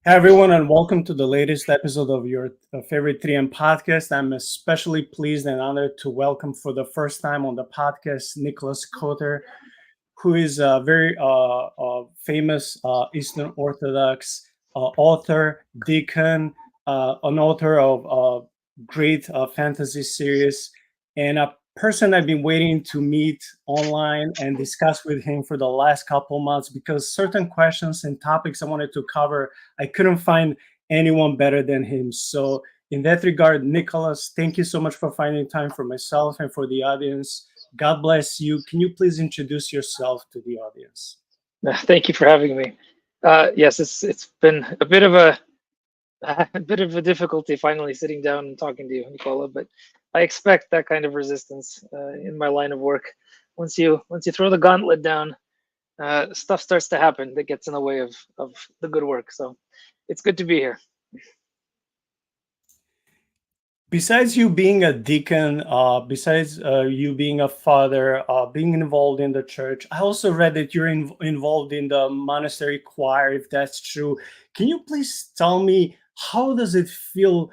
Hey everyone, and welcome to the latest episode of your favorite 3M podcast. I'm especially pleased and honored to welcome for the first time on the podcast Nicholas Kotar, who is a very famous Eastern Orthodox author, Deacon, an author of great fantasy series, and a person I've been waiting to meet online and discuss with him for the last couple months because certain questions and topics I wanted to cover, I couldn't find anyone better than him. So, in that regard, Nicholas, thank you so much for finding time for myself and for the audience. God bless you. Can you please introduce yourself to the audience? Thank you for having me. Yes, it's been a bit of a difficulty finally sitting down and talking to you, Nicola. But I expect that kind of resistance in my line of work. Once you throw the gauntlet down, stuff starts to happen that gets in the way of the good work. So it's good to be here. Besides you being a deacon, besides you being a father, being involved in the church, I also read that you're involved in the monastery choir, if that's true. Can you please tell me how does it feel?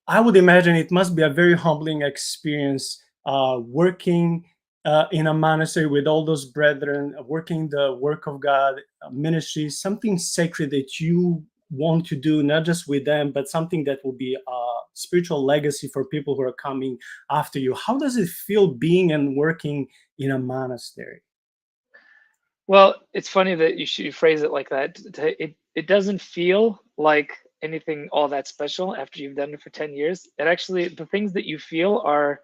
I would imagine it must be a very humbling experience working in a monastery with all those brethren, working the work of God, ministry, something sacred that you want to do, not just with them, but something that will be a spiritual legacy for people who are coming after you. How does it feel being and working in a monastery? Well, it's funny that you should phrase it like that. It doesn't feel like anything all that special after you've done it for 10 years. It actually, the things that you feel are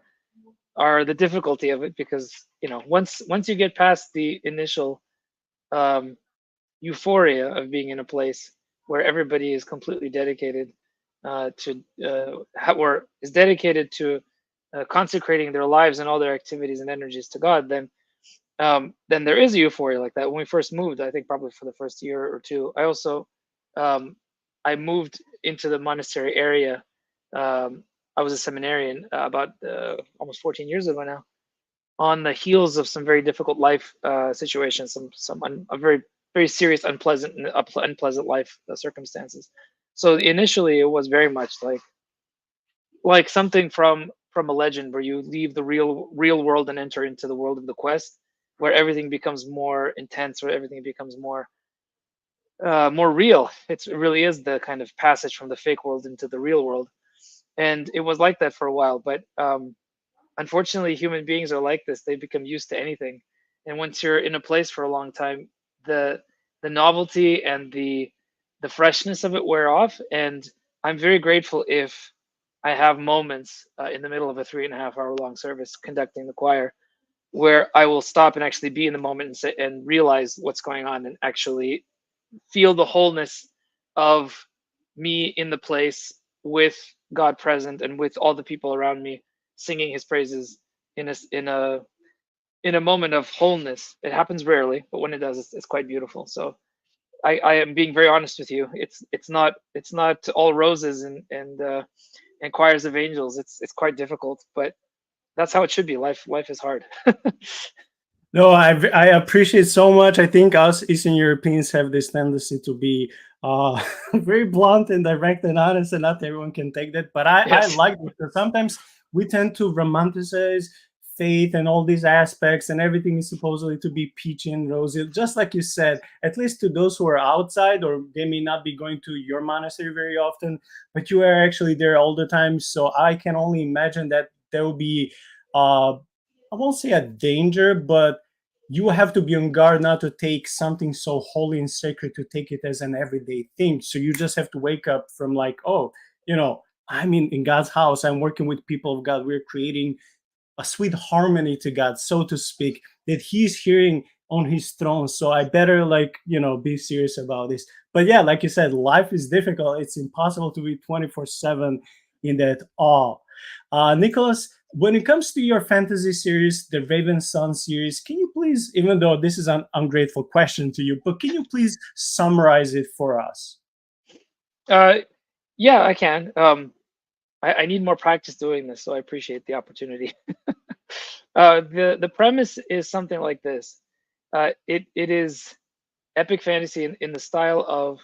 the difficulty of it, because once you get past the initial um, euphoria of being in a place where everybody is completely dedicated or is dedicated to consecrating their lives and all their activities and energies to God, then there is a euphoria like that. When we first moved, I think probably for the first year or two, um, I moved into the monastery area. I was a seminarian about almost 14 years ago now, on the heels of some very difficult life situations, a very serious, unpleasant life circumstances. So initially, it was very much like something from a legend, where you leave the real world and enter into the world of the quest, where everything becomes more intense, where everything becomes more real. It really is the kind of passage from the fake world into the real world, and it was like that for a while. But unfortunately, human beings are like this. They become used to anything, and once you're in a place for a long time, the the novelty and the freshness of it wear off. And I'm very grateful if I have moments in the middle of a 3.5 hour long service conducting the choir, where I will stop and actually be in the moment and and realize what's going on, and actually feel the wholeness of me in the place, with God present and with all the people around me singing His praises in a moment of wholeness. It happens rarely, but when it does, it's quite beautiful. So I am being very honest with you. It's not all roses and choirs of angels. It's quite difficult, but that's how it should be. Life is hard. No, I appreciate so much. I think us Eastern Europeans have this tendency to be very blunt and direct and honest, and not everyone can take that. But I Yes. like it because sometimes we tend to romanticize faith and all these aspects, and everything is supposedly to be peachy and rosy. Just like you said, at least to those who are outside, or they may not be going to your monastery very often, but you are actually there all the time. So I can only imagine that there will be. I won't say a danger, but you have to be on guard not to take something so holy and sacred to take it as an everyday thing. So you just have to wake up from like, oh, I'm in God's house. I'm working with people of God. We're creating a sweet harmony to God, so to speak, that He's hearing on His throne. So I better be serious about this. But yeah, like you said, life is difficult. It's impossible to be 24/7 in that awe. Nicholas, when it comes to your fantasy series, the Raven Sun series, can you please, even though this is an ungrateful question to you, but can you please summarize it for us? Uh, yeah, I can. I need more practice doing this, so I appreciate the opportunity. The premise is something like this. It is epic fantasy in the style of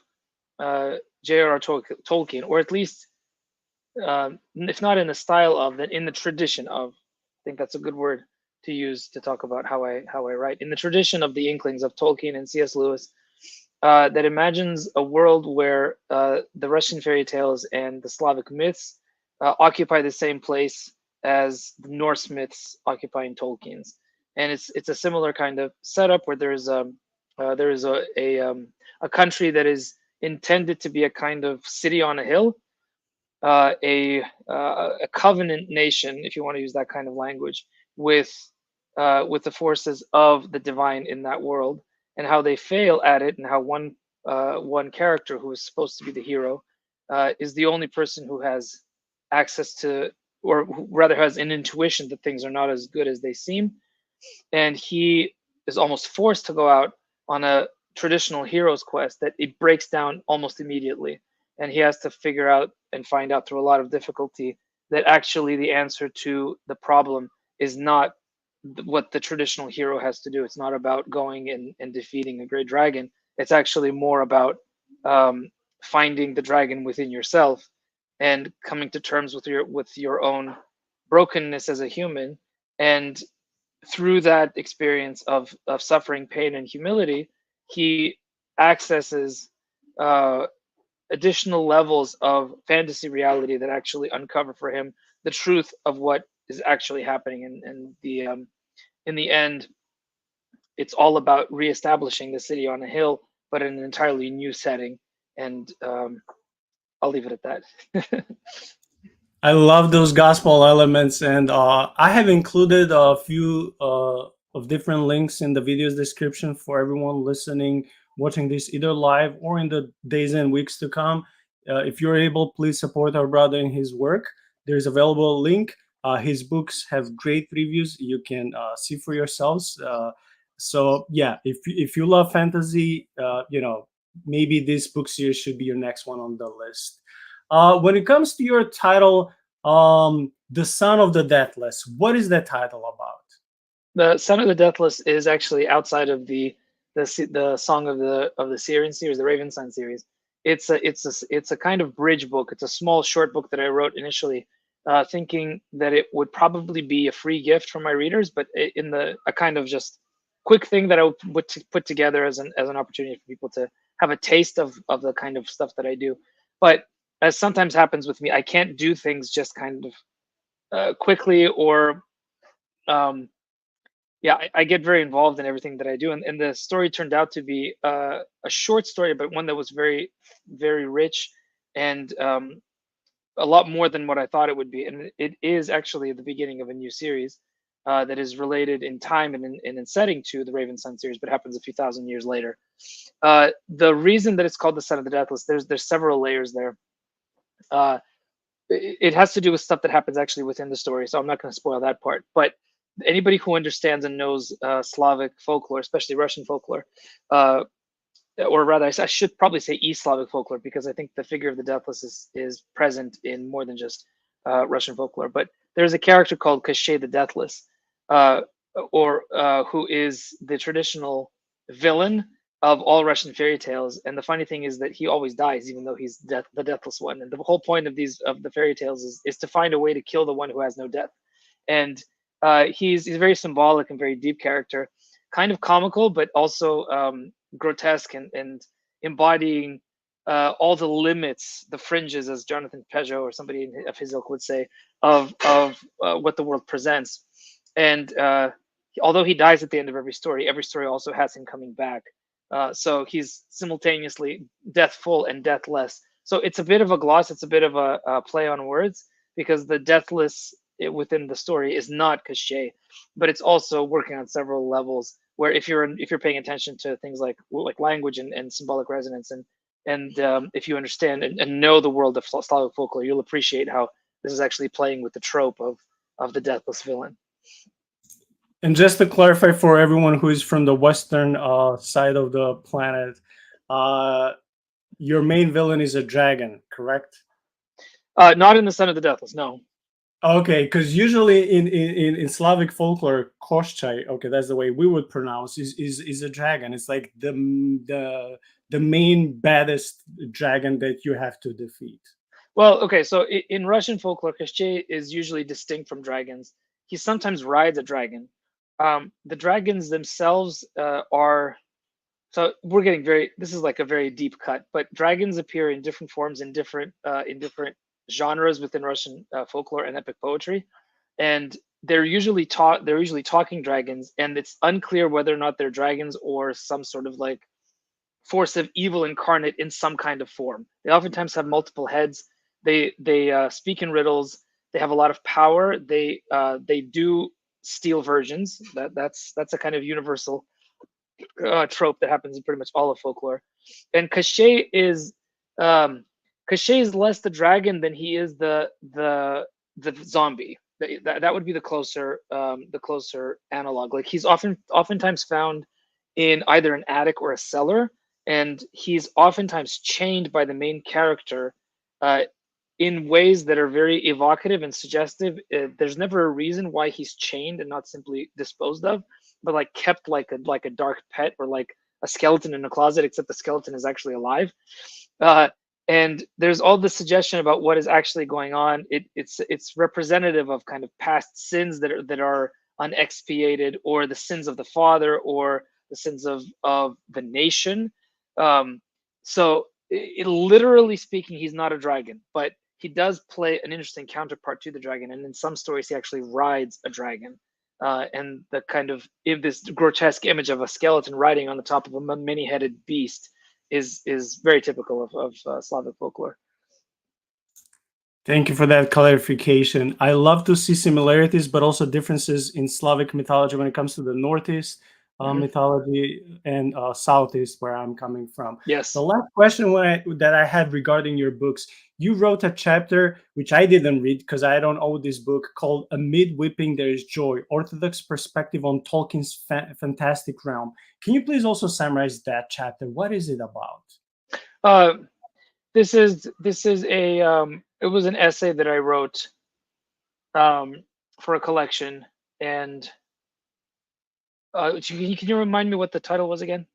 J.R.R. Tolkien, or at least if not in the style of, then in the tradition of. I think that's a good word to use to talk about how I write. In the tradition of the Inklings of Tolkien and C.S. Lewis, that imagines a world where the Russian fairy tales and the Slavic myths occupy the same place as the Norse myths occupying Tolkien's, and it's a similar kind of setup where there is a country that is intended to be a kind of city on a hill, a covenant nation, if you want to use that kind of language, with the forces of the divine in that world, and how they fail at it, and how one character who is supposed to be the hero is the only person who has access to, or who rather has an intuition that things are not as good as they seem, and he is almost forced to go out on a traditional hero's quest that it breaks down almost immediately, and he has to figure out and find out through a lot of difficulty that actually the answer to the problem is not what the traditional hero has to do. It's not about going and defeating a great dragon. It's actually more about finding the dragon within yourself and coming to terms with your own brokenness as a human. And through that experience of suffering, pain, and humility, he accesses additional levels of fantasy reality that actually uncover for him the truth of what is actually happening. And in the end, it's all about reestablishing the city on a hill, but in an entirely new setting. And I'll leave it at that. I love those gospel elements, and I have included a few of different links in the video's description for everyone listening, watching this either live or in the days and weeks to come. If you're able, please support our brother in his work. There's available a link. His books have great reviews. You can see for yourselves. So yeah, if you love fantasy, maybe this book series should be your next one on the list. When it comes to your title, The Son of the Deathless, what is that title about? The Son of the Deathless is actually outside of the Song of the Syrian series, the Ravenson series. It's a kind of bridge book. It's a small short book that I wrote initially, thinking that it would probably be a free gift for my readers, but in a kind of just quick thing that I would put together as an opportunity for people to have a taste of the kind of stuff that I do. But as sometimes happens with me, I can't do things just kind of quickly, or I get very involved in everything that I do, and the story turned out to be a short story, but one that was very, very rich, and a lot more than what I thought it would be. And it is actually the beginning of a new series that is related in time and in setting to the Raven Sun series, but happens a few thousand years later. The reason that it's called the Son of the Deathless, there's several layers there. It has to do with stuff that happens actually within the story, so I'm not going to spoil that part. But anybody who understands and knows Slavic folklore, especially Russian folklore, or rather, I should probably say East Slavic folklore, because I think the figure of the Deathless is present in more than just Russian folklore. But there's a character called Kotar the Deathless, who is the traditional villain of all Russian fairy tales. And the funny thing is that he always dies, even though he's the deathless one. And the whole point of the fairy tales is to find a way to kill the one who has no death. And he's a very symbolic and very deep character, kind of comical, but also grotesque, and embodying all the limits, the fringes, as Jonathan Peugeot or somebody of his ilk would say, of what the world presents. And although he dies at the end of every story also has him coming back. So he's simultaneously deathful and deathless. So it's a bit of a gloss. It's a bit of a play on words, because the deathless within the story is not Kotar, but it's also working on several levels, where if you're paying attention to things like language and symbolic resonance, and if you understand and know the world of Slavic folklore, you'll appreciate how this is actually playing with the trope of the deathless villain. And just to clarify for everyone who is from the western side of the planet, your main villain is a dragon, correct? Not in the Son of the Deathless, no. Okay, because usually in Slavic folklore, koshchai, okay, that's the way we would pronounce, is a dragon. It's like the main baddest dragon that you have to defeat. Well, okay, so in Russian folklore, Koschei is usually distinct from dragons. He sometimes rides a dragon. The dragons themselves are, so we're getting very, this is like a very deep cut, but dragons appear in different forms in different genres within Russian folklore and epic poetry, and they're usually talking dragons, and it's unclear whether or not they're dragons or some sort of like force of evil incarnate in some kind of form. They oftentimes have multiple heads. They speak in riddles. They have a lot of power. They do steal virgins. That's a kind of universal trope that happens in pretty much all of folklore. And Cachet is less the dragon than he is the zombie. That would be the closer analog. Like he's oftentimes found in either an attic or a cellar, and he's oftentimes chained by the main character uh, in ways that are very evocative and suggestive. There's never a reason why he's chained and not simply disposed of, but like kept like a dark pet or like a skeleton in a closet, except the skeleton is actually alive. Uh, and there's all this suggestion about what is actually going on. It's representative of kind of past sins that are unexpiated, or the sins of the father, or the sins of the nation. So literally speaking, he's not a dragon, but he does play an interesting counterpart to the dragon, and in some stories he actually rides a dragon. And the kind of this grotesque image of a skeleton riding on the top of a many-headed beast is very typical of Slavic folklore. Thank you for that clarification. I love to see similarities, but also differences in Slavic mythology when it comes to the Northeast mythology and Southeast, where I'm coming from. Yes. The last question that I had regarding your books, you wrote a chapter which I didn't read because I don't own this book, called "Amid Weeping There Is Joy: Orthodox Perspective on Tolkien's Fantastic Realm." Can you please also summarize that chapter? What is it about? Uh, this is a it was an essay that I wrote for a collection, and can you remind me what the title was again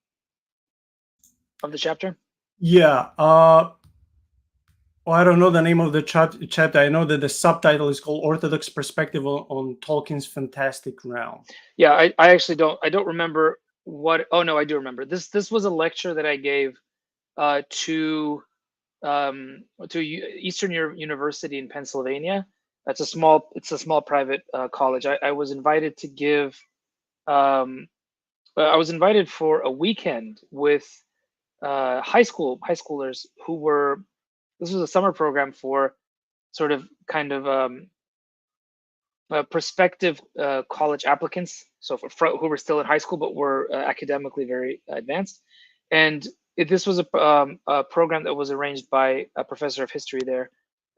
of the chapter? Yeah. Well, I don't know the name of the chapter. I know that the subtitle is called "Orthodox Perspective on Tolkien's Fantastic Realm." Yeah, I actually don't remember what. Oh no, I do remember. This was a lecture that I gave to Eastern University in Pennsylvania. It's a small private college. I was invited to give. I was invited for a weekend with high schoolers who were. This was a summer program for sort of kind of prospective college applicants, so who were still in high school but were academically very advanced. And this was a program that was arranged by a professor of history there,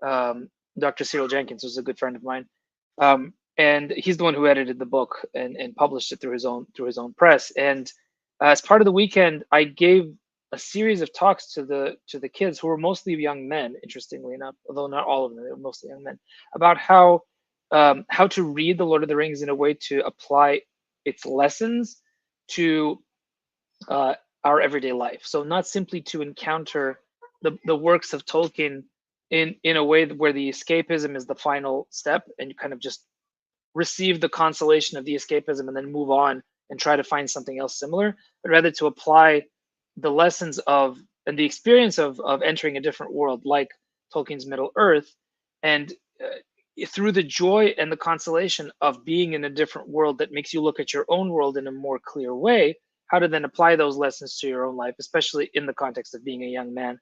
Dr. Cyril Jenkins, who's a good friend of mine. And he's the one who edited the book and published it through his own press. And as part of the weekend, I gave a series of talks to the kids, who were mostly young men, interestingly enough, although not all of them, they were mostly young men, about how to read the Lord of the Rings in a way to apply its lessons to our everyday life. So not simply to encounter the works of Tolkien in a way where the escapism is the final step, and you kind of just receive the consolation of the escapism and then move on and try to find something else similar, but rather to apply the lessons of and the experience of entering a different world, like Tolkien's Middle Earth, and through the joy and the consolation of being in a different world that makes you look at your own world in a more clear way, how to then apply those lessons to your own life, especially in the context of being a young man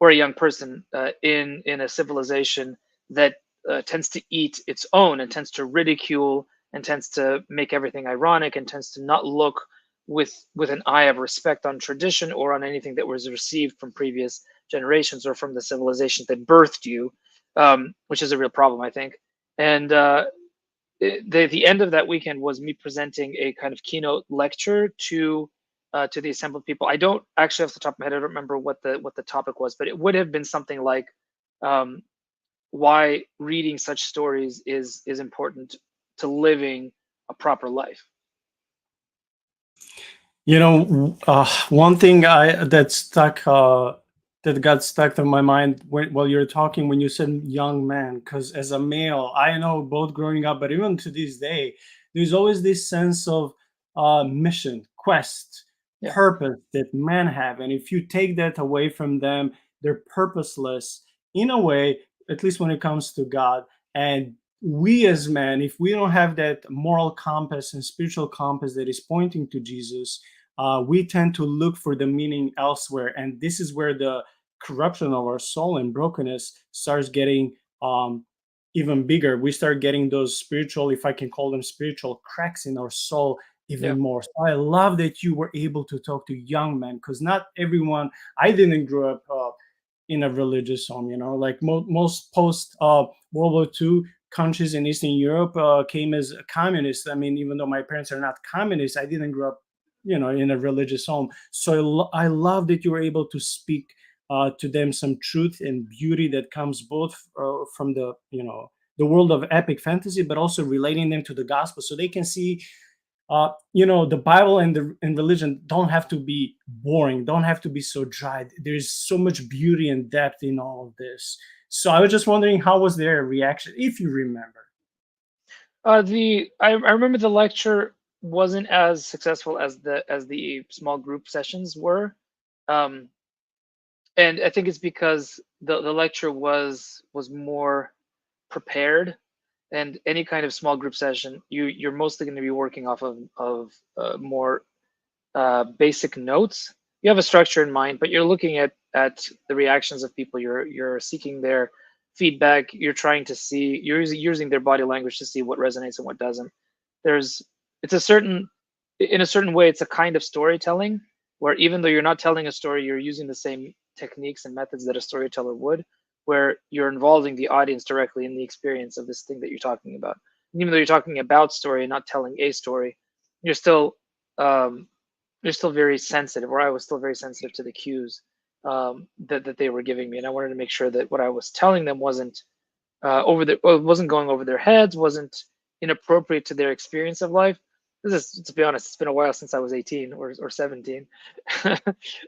or a young person in a civilization that tends to eat its own and tends to ridicule and tends to make everything ironic and tends to not look with an eye of respect on tradition or on anything that was received from previous generations or from the civilizations that birthed you, which is a real problem, I think. And the end of that weekend was me presenting a kind of keynote lecture to the assembled people. I don't actually, off the top of my head, I don't remember what the topic was, but it would have been something like why reading such stories is important to living a proper life. You know, one thing that got stuck in my mind while you're talking when you said young man, because as a male, I know both growing up, but even to this day, there's always this sense of mission, quest, Yeah. purpose that men have, and if you take that away from them, they're purposeless in a way, at least when it comes to God. And we as men, if we don't have that moral compass and spiritual compass that is pointing to Jesus, we tend to look for the meaning elsewhere. And this is where the corruption of our soul and brokenness starts getting even bigger. We start getting those spiritual, if I can call them spiritual, cracks in our soul Yeah. even more. So I love that you were able to talk to young men, because not everyone, I didn't grow up in a religious home, like most post World War II countries in Eastern Europe came as communists. I mean, even though my parents are not communists, I didn't grow up, in a religious home. So I love that you were able to speak to them some truth and beauty that comes both from the world of epic fantasy, but also relating them to the gospel, so they can see the Bible and religion don't have to be boring, don't have to be so dry. There's so much beauty and depth in all of this. So I was just wondering, how was their reaction, if you remember? I remember the lecture wasn't as successful as the small group sessions were, um, and I think it's because the lecture was more prepared, and any kind of small group session, you're mostly going to be working off of more basic notes. You have a structure in mind, but you're looking at the reactions of people. You're seeking their feedback. You're trying to see. You're using their body language to see what resonates and what doesn't. There's it's a certain In a certain way, it's a kind of storytelling where even though you're not telling a story, you're using the same techniques and methods that a storyteller would, where you're involving the audience directly in the experience of this thing that you're talking about. And even though you're talking about story and not telling a story, you're still um, you're still very sensitive, or I was still very sensitive to the cues that they were giving me, and I wanted to make sure that what I was telling them wasn't wasn't going over their heads, wasn't inappropriate to their experience of life. This is, to be honest, it's been a while since I was 18 or 17,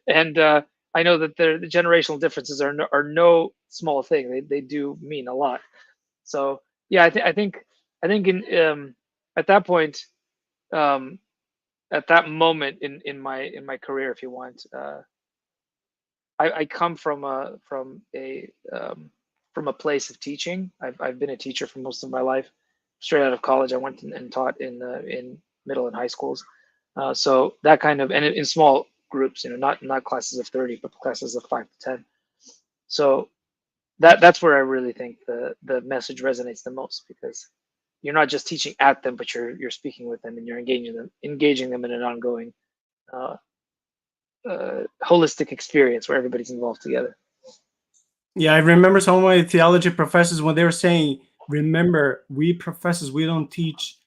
and I know that the generational differences are no small thing. They do mean a lot. So yeah, I think at that point, um, at that moment in my career, if you want, I come from a place of teaching. I've been a teacher for most of my life. Straight out of college, I went and taught in middle and high schools. So that kind of, and in small groups, not classes of 30, but classes of 5 to 10. So that's where I really think the message resonates the most, because you're not just teaching at them, but you're speaking with them, and you're engaging them in an ongoing uh, holistic experience where everybody's involved together. Yeah, I remember some of my theology professors when they were saying, remember, we professors, we don't teach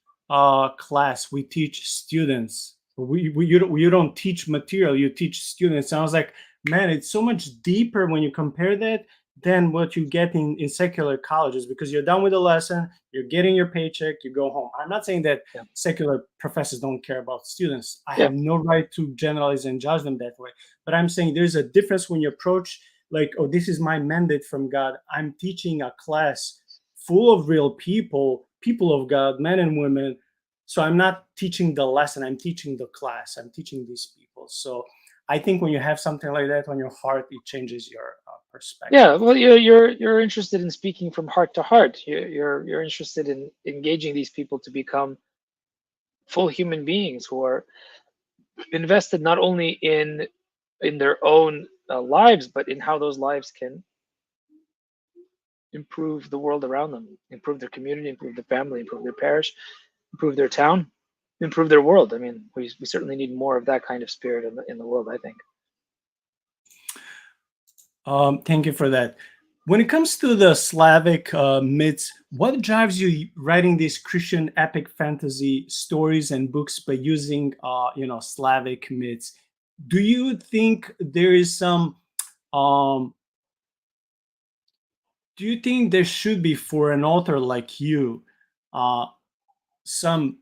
class, we teach students. You don't teach material, you teach students. And I was like, man, it's so much deeper when you compare that than what you get in secular colleges, because you're done with the lesson, you're getting your paycheck, you go home. I'm not saying that Yeah. secular professors don't care about students. I Yeah. have no right to generalize and judge them that way. But I'm saying there's a difference when you approach like, oh, this is my mandate from God. I'm teaching a class full of real people, people of God, men and women. So I'm not teaching the lesson, I'm teaching the class, I'm teaching these people. So I think when you have something like that on your heart, it changes your perspective. Yeah, well, you're interested in speaking from heart to heart. You're interested in engaging these people to become full human beings who are invested not only in their own lives, but in how those lives can improve the world around them, improve their community, improve their family, improve their parish, improve their town, improve their world. I mean, we certainly need more of that kind of spirit in the world, I think. Thank you for that. When it comes to the Slavic myths, what drives you writing these Christian epic fantasy stories and books by using, Slavic myths? Do you think there is some um, Do you think there should be, for an author like you, uh, some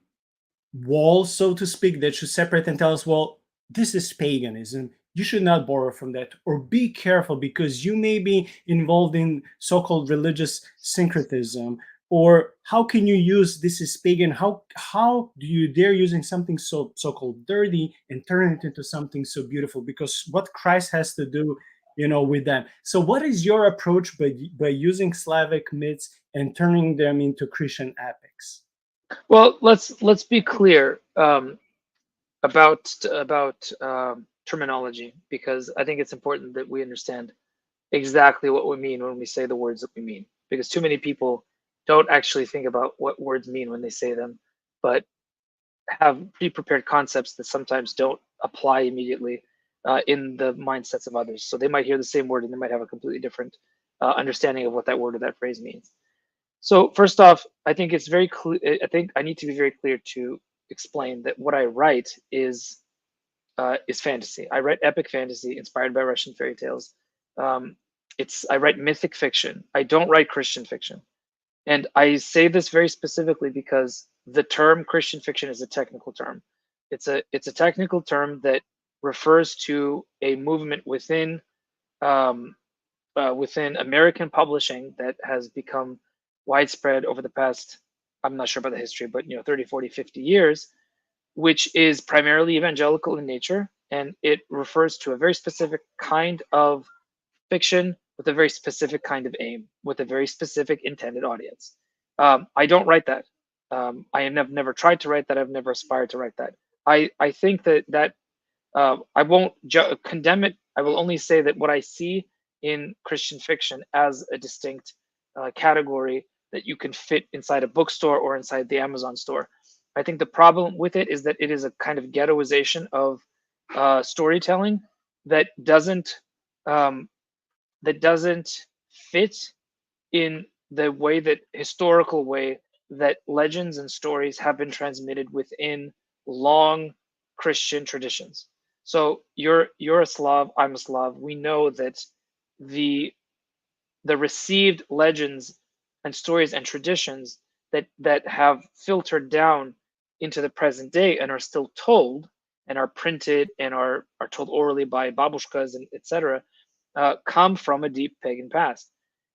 wall, so to speak, that should separate and tell us, well, this is paganism. You should not borrow from that, or be careful because you may be involved in so-called religious syncretism. Or how can you use this is pagan? How do you dare using something so-called dirty and turn it into something so beautiful? Because what Christ has to do, with them. So, what is your approach by using Slavic myths and turning them into Christian epics? Well, let's be clear about terminology, because I think it's important that we understand exactly what we mean when we say the words that we mean, because too many people don't actually think about what words mean when they say them, but have pre-prepared concepts that sometimes don't apply immediately in the mindsets of others. So they might hear the same word and they might have a completely different understanding of what that word or that phrase means. So first off, I think it's very clear. I think I need to be very clear to explain that what I write is fantasy. I write epic fantasy inspired by Russian fairy tales. Um, I write mythic fiction. I don't write Christian fiction. And I say this very specifically because the term Christian fiction is a technical term. It's a technical term that refers to a movement um, within American publishing that has become widespread over the past, I'm not sure about the history, but 30, 40, 50 years, which is primarily evangelical in nature, and it refers to a very specific kind of fiction with a very specific kind of aim, with a very specific intended audience. I don't write that. I have never tried to write that. I've never aspired to write that. I think that I won't condemn it. I will only say that what I see in Christian fiction as a distinct category that you can fit inside a bookstore or inside the Amazon store. I think the problem with it is that it is a kind of ghettoization of storytelling that doesn't um, fit in the way that historical way that legends and stories have been transmitted within long Christian traditions. So you're a Slav, I'm a Slav. We know that the the received legends and stories and traditions that have filtered down into the present day and are still told and are printed and are told orally by babushkas and etc. Come from a deep pagan past.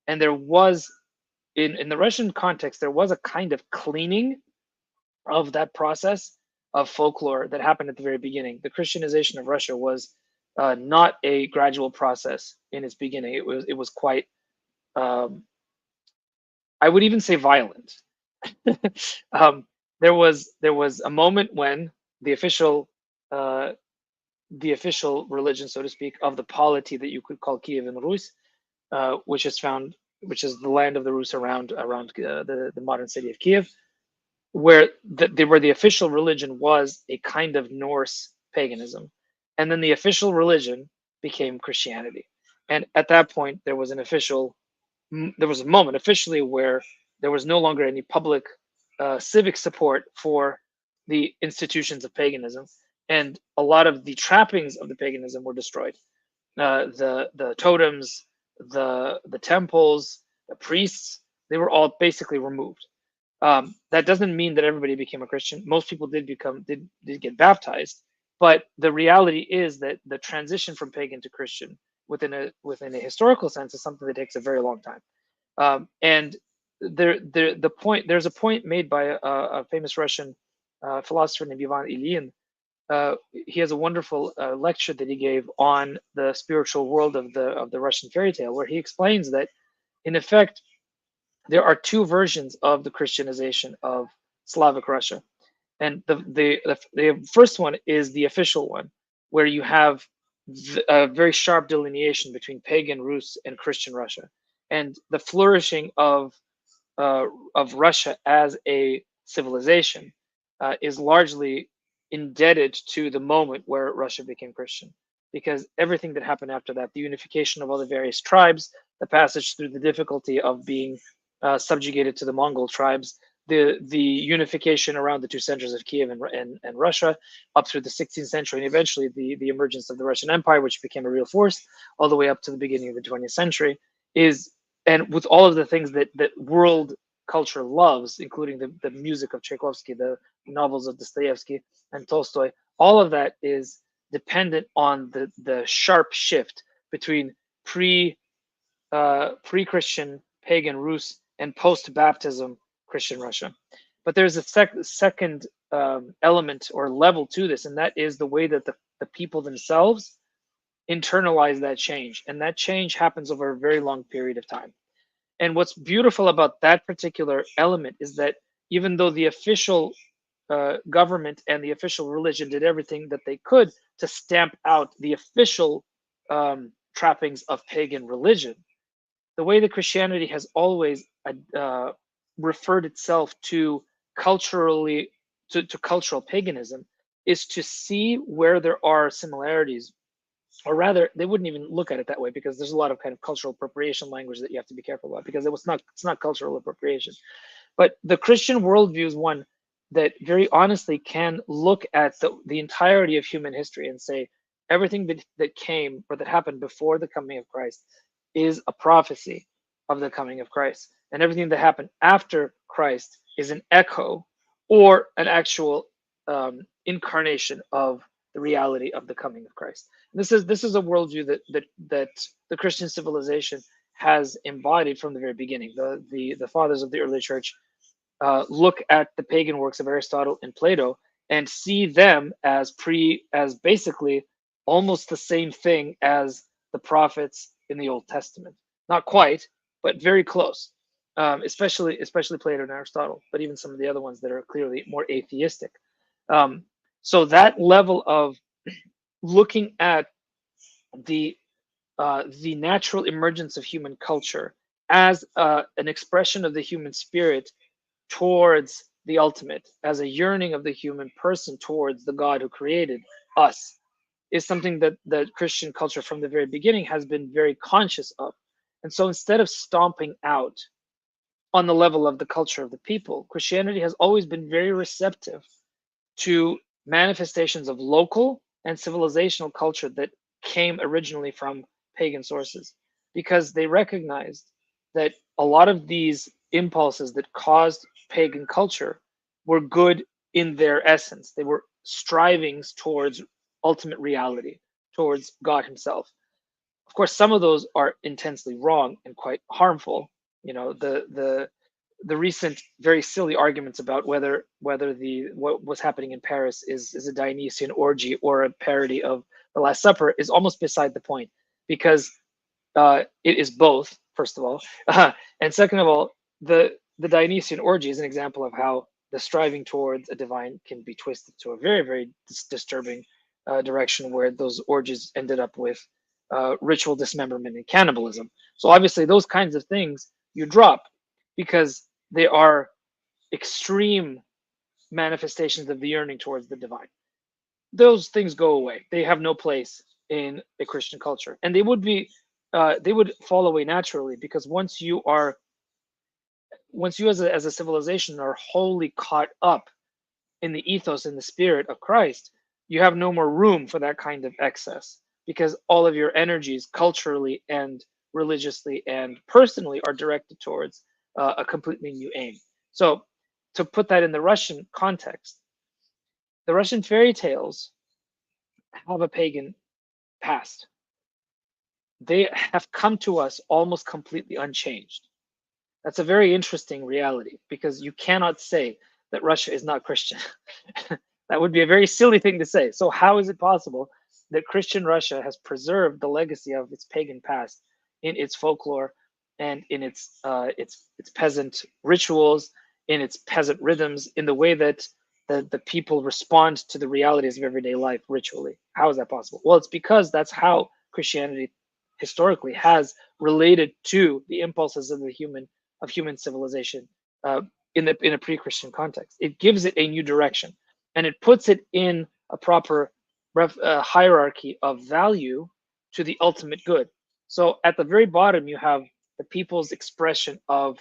And there was in the Russian context, there was a kind of cleaning of that process of folklore that happened at the very beginning. The Christianization of Russia was not a gradual process in its beginning. It was quite, um, I would even say, violent. um, there was a moment when the official uh, the official religion, so to speak, of the polity that you could call Kievan Rus, which is the land of the Rus around the modern city of Kiev, where the official religion was a kind of Norse paganism, and then the official religion became Christianity. And at that point, there was a moment officially where there was no longer any public civic support for the institutions of paganism, and a lot of the trappings of the paganism were destroyed. The totems, the temples, the priests, they were all basically removed. That doesn't mean that everybody became a Christian. Most people did get baptized, but the reality is that the transition from pagan to Christian within a historical sense is something that takes a very long time. And there's a point made by a famous Russian philosopher named Ivan Ilyin. He has a wonderful lecture that he gave on the spiritual world of the Russian fairy tale, where he explains that, in effect, there are two versions of the Christianization of Slavic Russia, and the first one is the official one, where you have a very sharp delineation between pagan Rus and Christian Russia, and the flourishing of Russia as a civilization is largely indebted to the moment where Russia became Christian, because everything that happened after that, the unification of all the various tribes, the passage through the difficulty of being subjugated to the Mongol tribes, the unification around the two centers of Kiev and Russia up through the 16th century, and eventually the emergence of the Russian Empire, which became a real force, all the way up to the beginning of the 20th century, is and with all of the things that world culture loves, including the music of Tchaikovsky, the novels of Dostoevsky and Tolstoy, all of that is dependent on the sharp shift between pre-Christian pagan Rus and post-baptism Christian Russia. But there's a second element or level to this, and that is the way that the people themselves internalize that change. And that change happens over a very long period of time. And what's beautiful about that particular element is that even though the official government and the official religion did everything that they could to stamp out the official trappings of pagan religion, the way that Christianity has always referred itself to culturally to cultural paganism is to see where there are similarities, or rather, they wouldn't even look at it that way, because there's a lot of kind of cultural appropriation language that you have to be careful about, because it's not cultural appropriation. But the Christian worldview is one that very honestly can look at the entirety of human history and say everything that came or that happened before the coming of Christ is a prophecy of the coming of Christ, and everything that happened after Christ is an echo or an actual incarnation of the reality of the coming of Christ. This is a worldview that the Christian civilization has embodied from the very beginning. The fathers of the early church look at the pagan works of Aristotle and Plato and see them as basically almost the same thing as the prophets in the Old Testament. Not quite, but very close. Especially Plato and Aristotle, but even some of the other ones that are clearly more atheistic. So that level of looking at the natural emergence of human culture as an expression of the human spirit towards the ultimate, as a yearning of the human person towards the God who created us, is something that Christian culture from the very beginning has been very conscious of. And so instead of stomping out on the level of the culture of the people, Christianity has always been very receptive to manifestations of local and civilizational culture that came originally from pagan sources, because they recognized that a lot of these impulses that caused pagan culture were good in their essence. They were strivings towards ultimate reality, towards God himself. Of course, some of those are intensely wrong and quite harmful. You know, the recent very silly arguments about whether what was happening in Paris is a Dionysian orgy or a parody of the Last Supper is almost beside the point, because it is both, first of all, and second of all, the Dionysian orgy is an example of how the striving towards a divine can be twisted to a very, very disturbing direction, where those orgies ended up with ritual dismemberment and cannibalism. So obviously those kinds of things you drop, because they are extreme manifestations of the yearning towards the divine. Those things go away. They have no place in a Christian culture, and they would fall away naturally, because once you as a civilization are wholly caught up in the ethos and the spirit of Christ, you have no more room for that kind of excess, because all of your energies culturally and religiously and personally are directed towards a completely new aim. So to put that in the Russian context, the Russian fairy tales have a pagan past. They have come to us almost completely unchanged. That's a very interesting reality, because you cannot say that Russia is not Christian. That would be a very silly thing to say. So how is it possible that Christian Russia has preserved the legacy of its pagan past in its folklore and in its peasant rituals, in its peasant rhythms, in the way that the people respond to the realities of everyday life ritually? How is that possible? Well, it's because that's how Christianity historically has related to the impulses of human civilization in a pre-Christian context. It gives it a new direction, and it puts it in a proper hierarchy of value to the ultimate good. So at the very bottom, you have the people's expression of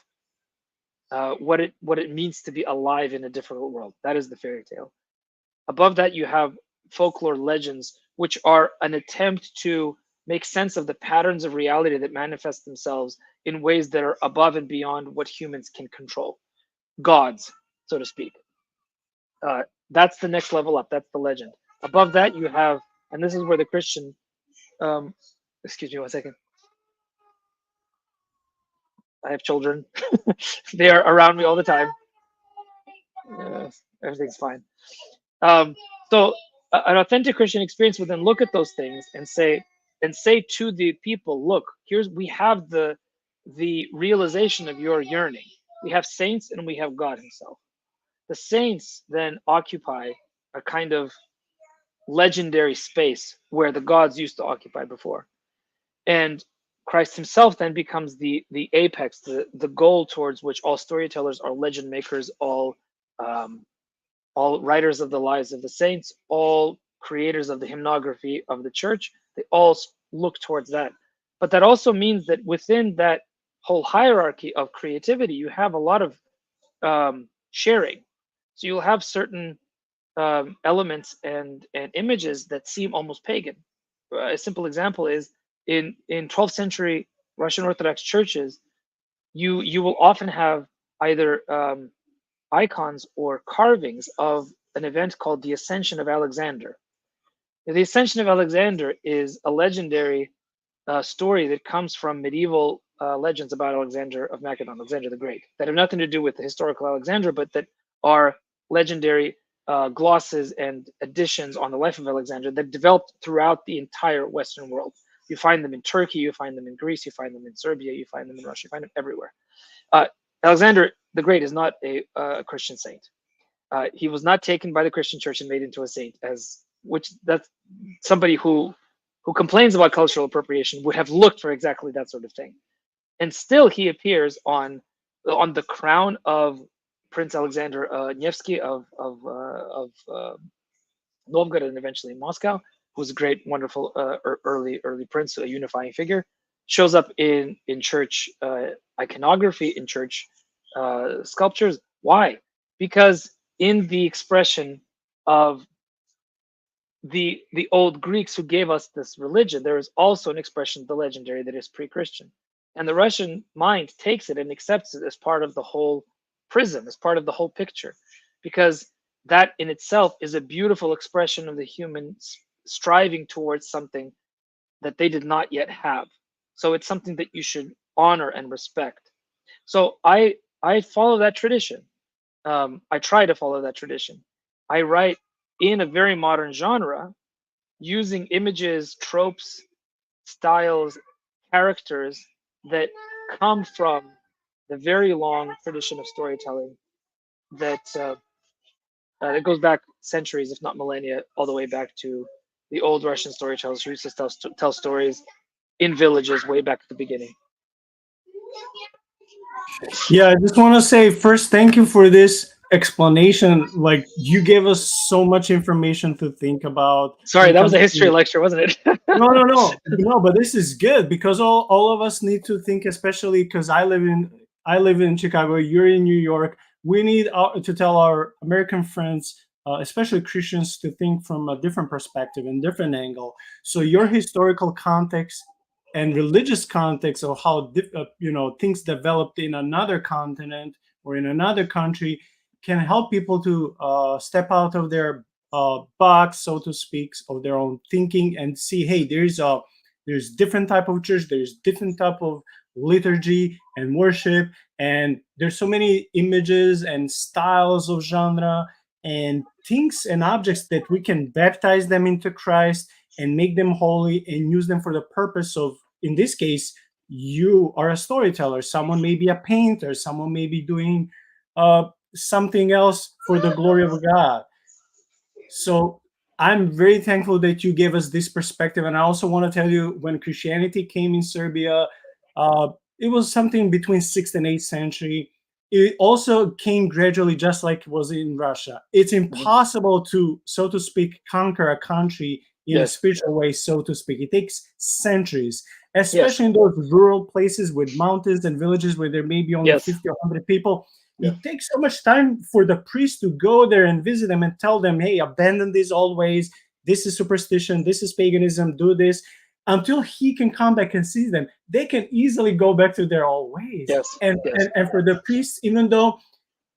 what it means to be alive in a difficult world. That is the fairy tale. Above that, you have folklore legends, which are an attempt to make sense of the patterns of reality that manifest themselves in ways that are above and beyond what humans can control. Gods, so to speak. That's the next level up. That's the legend. Above that, you have, and this is where the Christian, excuse me 1 second. I have children. They are around me all the time. Everything's fine. So an authentic Christian experience would then look at those things and say to the people, look, we have the realization of your yearning. We have saints and we have God himself. The saints then occupy a kind of legendary space where the gods used to occupy before. And Christ himself then becomes the apex, the goal towards which all storytellers, all legend makers, all writers of the lives of the saints, all creators of the hymnography of the church, they all look towards that. But that also means that within that whole hierarchy of creativity, you have a lot of sharing. So you'll have certain elements and images that seem almost pagan. A simple example is in 12th century Russian Orthodox churches, you will often have either icons or carvings of an event called the Ascension of Alexander. The Ascension of Alexander is a legendary story that comes from medieval legends about Alexander of Macedon, Alexander the Great, that have nothing to do with the historical Alexander, but that are legendary glosses and additions on the life of Alexander that developed throughout the entire Western world. You find them in Turkey, you find them in Greece, you find them in Serbia, you find them in Russia, you find them everywhere. Alexander the Great is not a Christian saint. He was not taken by the Christian church and made into a saint, that's somebody who complains about cultural appropriation would have looked for exactly that sort of thing. And still he appears on the crown of Prince Alexander Nevsky of Novgorod and eventually Moscow, who was a great, wonderful early prince, a unifying figure. Shows up in church iconography, in church sculptures. Why? Because in the expression of the old Greeks who gave us this religion, there is also an expression of the legendary that is pre-Christian. And the Russian mind takes it and accepts it as part of the whole prism, as part of the whole picture, because that in itself is a beautiful expression of the human striving towards something that they did not yet have. So it's something that you should honor and respect. So I follow that tradition. I try to follow that tradition. I write in a very modern genre, using images, tropes, styles, characters that come from the very long tradition of storytelling that goes back centuries, if not millennia, all the way back to the old Russian storytellers who used to tell stories in villages way back at the beginning. Yeah, I just want to say first, thank you for this explanation. Like, you gave us so much information to think about. Sorry, that was a history lecture, wasn't it? No, but this is good because all of us need to think, especially because I live in Chicago, you're in New York. We need to tell our American friends, especially Christians, to think from a different perspective and different angle. So your historical context and religious context of how things developed in another continent or in another country can help people to step out of their box, so to speak, of their own thinking and see, hey, there's different type of church, there's different type of liturgy and worship, and there's so many images and styles of genre and things and objects that we can baptize them into Christ and make them holy and use them for the purpose of, in this case, you are a storyteller, someone may be a painter, someone may be doing something else for the glory of God. So I'm very thankful that you gave us this perspective. And I also want to tell you, when Christianity came in Serbia, it was something between 6th and 8th century. It also came gradually, just like it was in Russia. It's impossible to, so to speak, conquer a country in a spiritual way, so to speak. It takes centuries, especially in those rural places with mountains and villages where there may be only 50 or 100 people. It takes so much time for the priest to go there and visit them and tell them, hey, abandon these old ways. This is superstition. This is paganism. Do this. until he can come back and see them, they can easily go back to their old ways. Yes. And Yes. and for the priests, even though,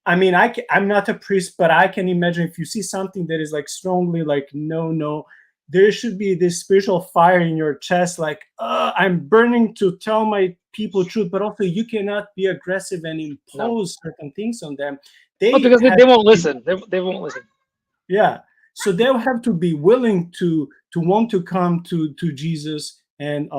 I mean, I'm not a priest, but I can imagine if you see something that is like strongly like, no, there should be this spiritual fire in your chest, like, I'm burning to tell my people truth, but also you cannot be aggressive and No. impose certain things on them. Well, They because have they won't to be, listen. They won't listen. yeah. So they'll have to be willing to want to come to Jesus and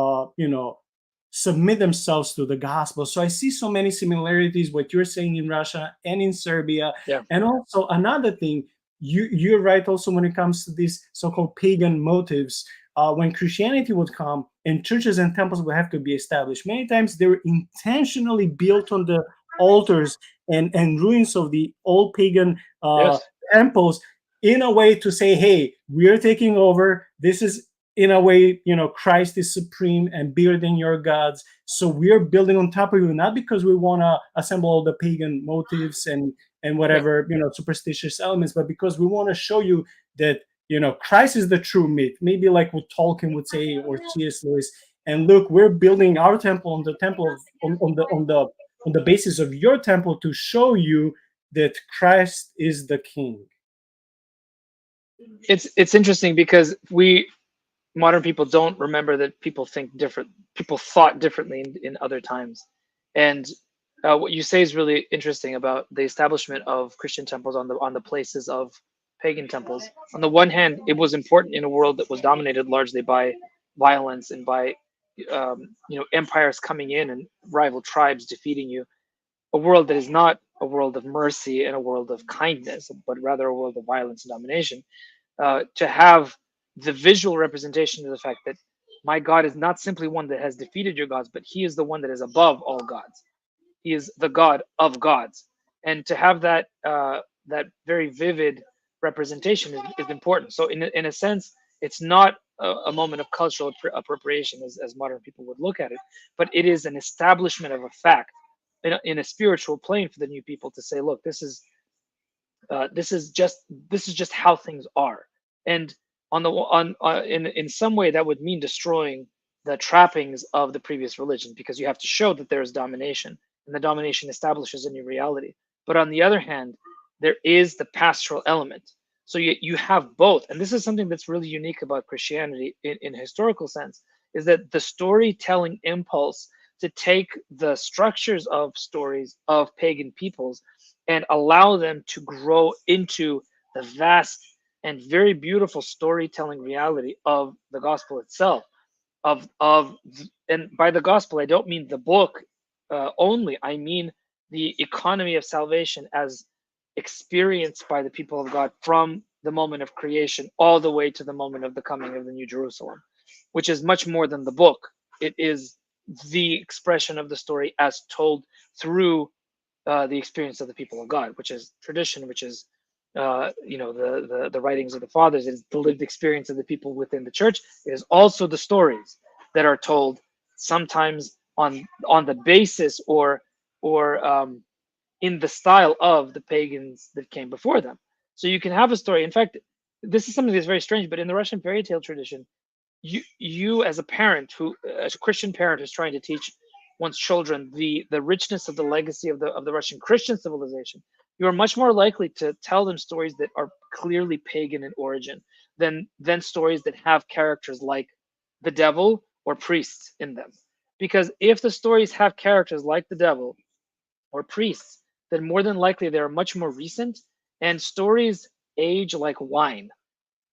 submit themselves to the gospel. So I see so many similarities what you're saying in Russia and in Serbia. Yeah. And also another thing, you're right also when it comes to these so-called pagan motives. When Christianity would come and churches and temples would have to be established, many times they were intentionally built on the altars and ruins of the old pagan Yes. temples, in a way to say, hey, we're taking over. This is, in a way, Christ is supreme and bigger than your gods. So we're building on top of you, not because we want to assemble all the pagan motives and Yeah. whatever, superstitious elements, but because we want to show you that, Christ is the true myth. Maybe like what Tolkien would say, or C.S. Lewis. And look, we're building our temple on the temple of, on the basis of your temple, to show you that Christ is the king. It's interesting because we modern people don't remember that people think different. People thought differently in other times, and what you say is really interesting about the establishment of Christian temples on the places of pagan temples. On the one hand, it was important in a world that was dominated largely by violence and by empires coming in and rival tribes defeating you. A world that is not a world of mercy and a world of kindness, but rather a world of violence and domination. To have the visual representation of the fact that my God is not simply one that has defeated your gods, but he is the one that is above all gods. He is the God of gods. And to have that that very vivid representation is important. So in a sense, it's not a moment of cultural appropriation as modern people would look at it, but it is an establishment of a fact in a spiritual plane for the new people to say, look, this is just how things are. And in some way that would mean destroying the trappings of the previous religion, because you have to show that there is domination and the domination establishes a new reality. But on the other hand, there is the pastoral element. So you have both, and this is something that's really unique about Christianity in a historical sense, is that the storytelling impulse to take the structures of stories of pagan peoples and allow them to grow into the vast and very beautiful storytelling reality of the gospel itself. And by the gospel, I don't mean the book only. I mean the economy of salvation as experienced by the people of God from the moment of creation all the way to the moment of the coming of the New Jerusalem, which is much more than the book. It is the expression of the story as told through the experience of the people of God, which is tradition, which is the writings of the fathers. It is the lived experience of the people within the church. It is also the stories that are told, sometimes on the basis or in the style of the pagans that came before them. So you can have a story. In fact, this is something that's very strange, but in the Russian fairy tale tradition, you as a parent, who as a Christian parent who's trying to teach one's children the richness of the legacy of the Russian Christian civilization, you are much more likely to tell them stories that are clearly pagan in origin than stories that have characters like the devil or priests in them. Because if the stories have characters like the devil or priests, then more than likely they are much more recent, and stories age like wine.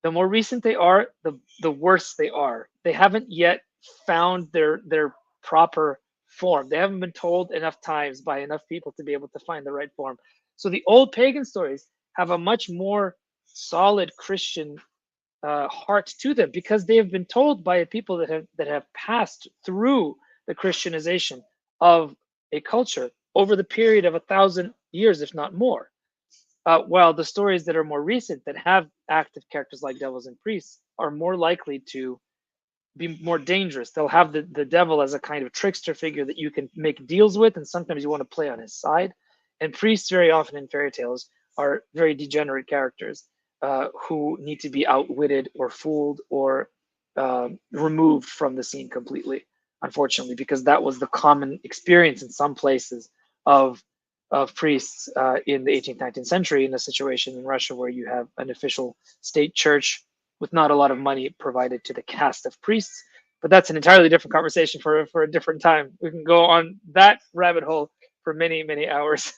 The more recent they are, the worse they are. They haven't yet found their proper form. They haven't been told enough times by enough people to be able to find the right form. So the old pagan stories have a much more solid Christian heart to them, because they have been told by a people that have passed through the Christianization of a culture over the period of 1,000 years, if not more. While the stories that are more recent, that have active characters like devils and priests, are more likely to be more dangerous. They'll have the devil as a kind of trickster figure that you can make deals with, and sometimes you want to play on his side. And priests, very often in fairy tales, are very degenerate characters who need to be outwitted or fooled or removed from the scene completely, unfortunately, because that was the common experience in some places of priests in the 18th, 19th century, in a situation in Russia where you have an official state church with not a lot of money provided to the caste of priests. But that's an entirely different conversation for a different time. We can go on that rabbit hole for many, many hours.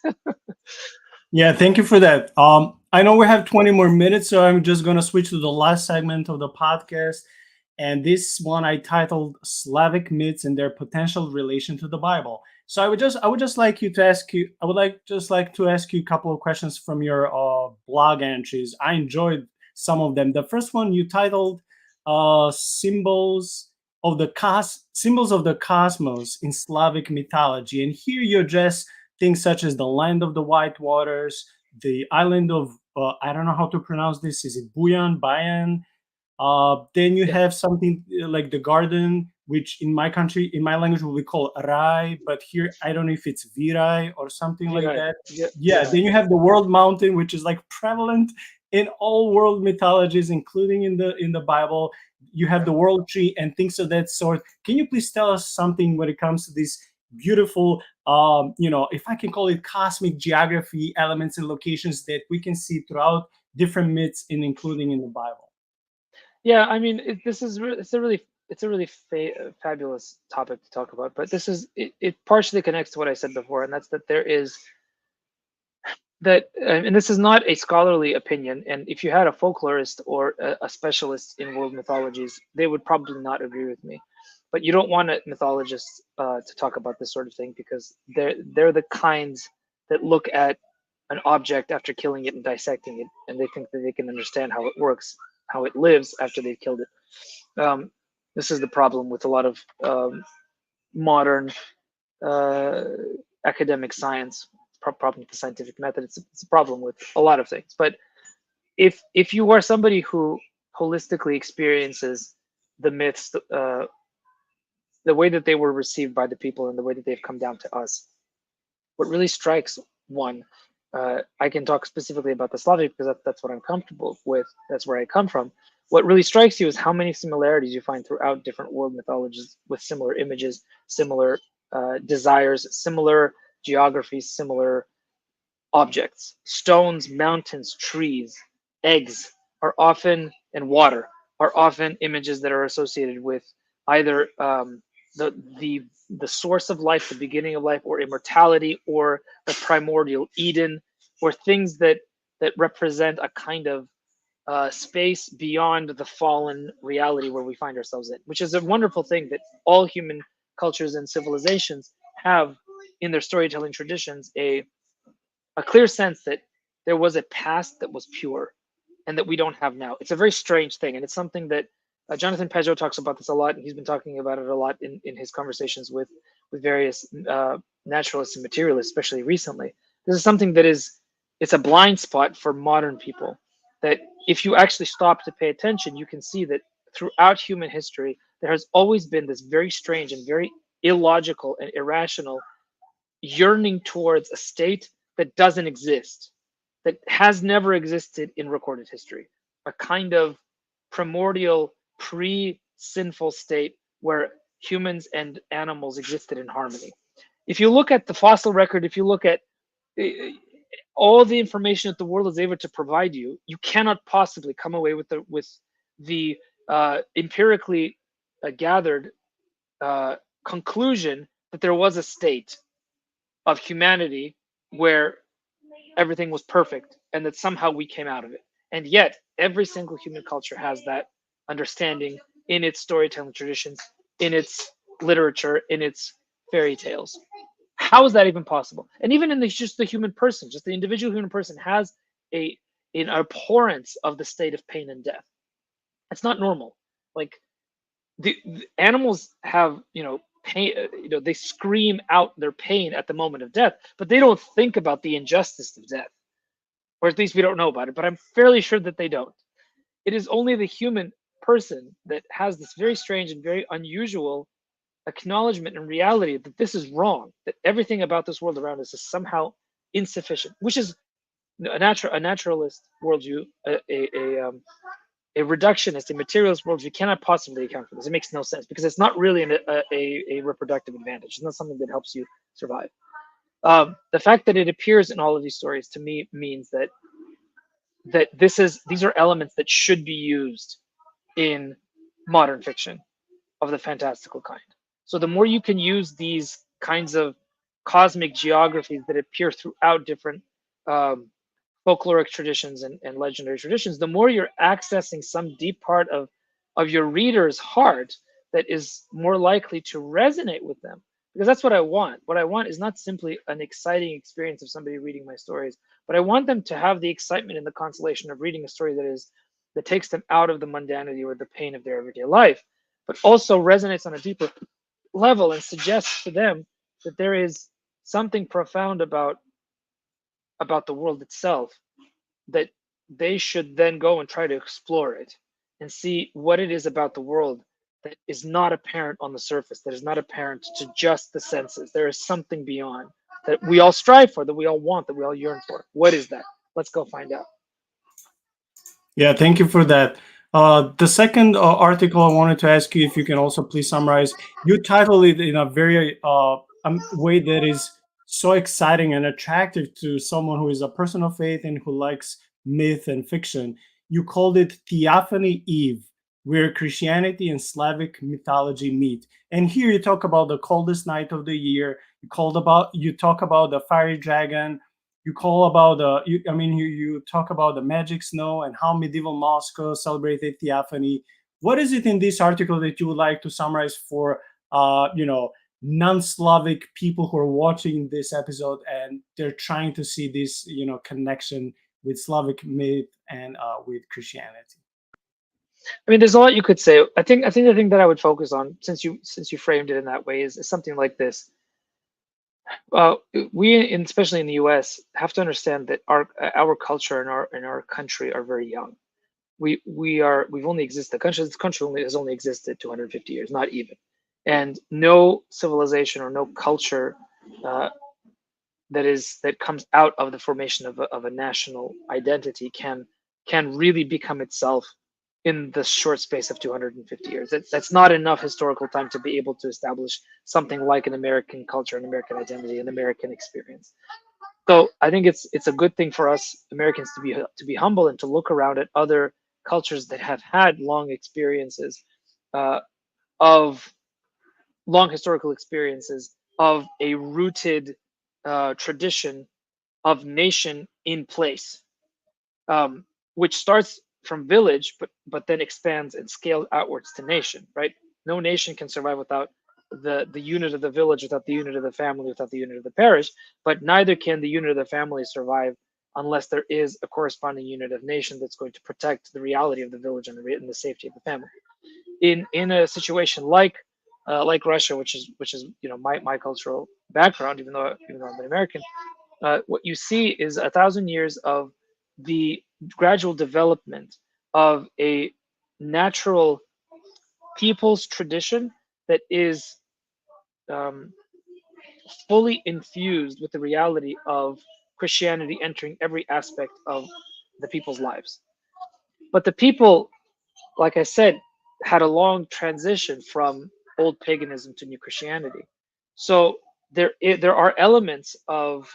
Yeah, thank you for that. I know we have 20 more minutes, so I'm just gonna switch to the last segment of the podcast. And this one I titled Slavic Myths and Their Potential Relation to the Bible. So I would just like you to ask you, I would like just like to ask you a couple of questions from your blog entries. I enjoyed some of them. The first one you titled Symbols of the Cosmos in Slavic Mythology. And here you address things such as the land of the white waters, the island of I don't know how to pronounce this. Is it Bayan? Then you Yeah, have something like the garden, which in my country, in my language, we call Rai, but here I don't know if it's Virai or something like Virai. that. Yeah, Yeah, Virai. then you have the world mountain, which is like prevalent in all world mythologies, including in the Bible. You have the world tree and things of that sort. Can you please tell us something when it comes to this beautiful, if I can call it cosmic geography elements and locations that we can see throughout different myths and including in the Bible? Yeah, I mean, it's a really fabulous topic to talk about. But it partially connects to what I said before, and that's that there is that, and this is not a scholarly opinion. And if you had a folklorist or a specialist in world mythologies, they would probably not agree with me. But you don't want a mythologist to talk about this sort of thing, because they're the kinds that look at an object after killing it and dissecting it, and they think that they can understand how it works, how it lives after they've killed it. This is the problem with a lot of modern uh, academic science. Problem with the scientific method. It's a problem with a lot of things. But if you are somebody who holistically experiences the myths, the way that they were received by the people and the way that they've come down to us, what really strikes one, I can talk specifically about the Slavic because that's what I'm comfortable with. That's where I come from. What really strikes you is how many similarities you find throughout different world mythologies, with similar images, similar desires, similar geographies, similar objects. Stones, mountains, trees, eggs are often, and water are often images that are associated with either the the the source of life, the beginning of life, or immortality, or the primordial Eden, or things that represent a kind of space beyond the fallen reality where we find ourselves in, which is a wonderful thing that all human cultures and civilizations have in their storytelling traditions, a clear sense that there was a past that was pure and that we don't have now. It's a very strange thing, and it's something that Jonathan Pageau talks about this a lot, and he's been talking about it a lot in his conversations with various naturalists and materialists, especially recently. This is something that it's a blind spot for modern people. That if you actually stop to pay attention, you can see that throughout human history, there has always been this very strange and very illogical and irrational yearning towards a state that doesn't exist, that has never existed in recorded history, a kind of primordial, pre sinful state where humans and animals existed in harmony. If you look at the fossil record, if you look at uh, all the information that the world is able to provide you, you cannot possibly come away with the empirically gathered conclusion that there was a state of humanity where everything was perfect and that somehow we came out of it. And yet, every single human culture has that understanding in its storytelling traditions, in its literature, in its fairy tales. How is that even possible? And even in just the human person, just the individual human person has a an abhorrence of the state of pain and death. It's not normal. Like the animals have, pain, they scream out their pain at the moment of death, but they don't think about the injustice of death, or at least we don't know about it, but I'm fairly sure that they don't. It is only the human person that has this very strange and very unusual acknowledgement and reality that this is wrong, that everything about this world around us is somehow insufficient, which is a naturalist worldview, a reductionist, a materialist world, we cannot possibly account for this. It makes no sense because it's not really a reproductive advantage. It's not something that helps you survive. The fact that it appears in all of these stories to me means that these are elements that should be used in modern fiction of the fantastical kind. So the more you can use these kinds of cosmic geographies that appear throughout different folkloric traditions and legendary traditions, the more you're accessing some deep part of your reader's heart that is more likely to resonate with them. Because that's what I want. What I want is not simply an exciting experience of somebody reading my stories, but I want them to have the excitement and the consolation of reading a story that takes them out of the mundanity or the pain of their everyday life, but also resonates on a deeper level and suggests to them that there is something profound about the world itself, that they should then go and try to explore it and see what it is about the world that is not apparent on the surface, that is not apparent to just the senses. There is something beyond that we all strive for, that we all want, that we all yearn for. What is that? Let's go find out. Yeah, thank you for that. The second article I wanted to ask you if you can also please summarize. You titled it in a very way that is so exciting and attractive to someone who is a person of faith and who likes myth and fiction. You called it Theophany Eve, where Christianity and Slavic mythology meet. And here you talk about the coldest night of the year. You talk about the fiery dragon. You call about you talk about the magic snow and how medieval Moscow celebrated theophany. What is it in this article that you would like to summarize for non-Slavic people who are watching this episode and they're trying to see this connection with Slavic myth and with Christianity? I mean, there's a lot you could say. I think the thing that I would focus on, since you framed it in that way, is something like this. We, especially in the U.S., have to understand that our culture and our country are very young. We've only existed. This country has only existed 250 years, not even, and no civilization or no culture that comes out of the formation of a national identity can really become itself in the short space of 250 years. That's not enough historical time to be able to establish something like an American culture, an American identity, an American experience. So I think it's a good thing for us Americans to be humble and to look around at other cultures that have had long experiences of long historical experiences of a rooted tradition of nation in place, which starts from village, but then expands and scales outwards to nation. Right? No nation can survive without the unit of the village, without the unit of the family, without the unit of the parish. But neither can the unit of the family survive unless there is a corresponding unit of nation that's going to protect the reality of the village and the safety of the family. In a situation like Russia, which is my cultural background, even though I'm an American, what you see is 1,000 years of the gradual development of a natural people's tradition that is fully infused with the reality of Christianity entering every aspect of the people's lives. But the people, like I said, had a long transition from old paganism to new Christianity. So there are elements of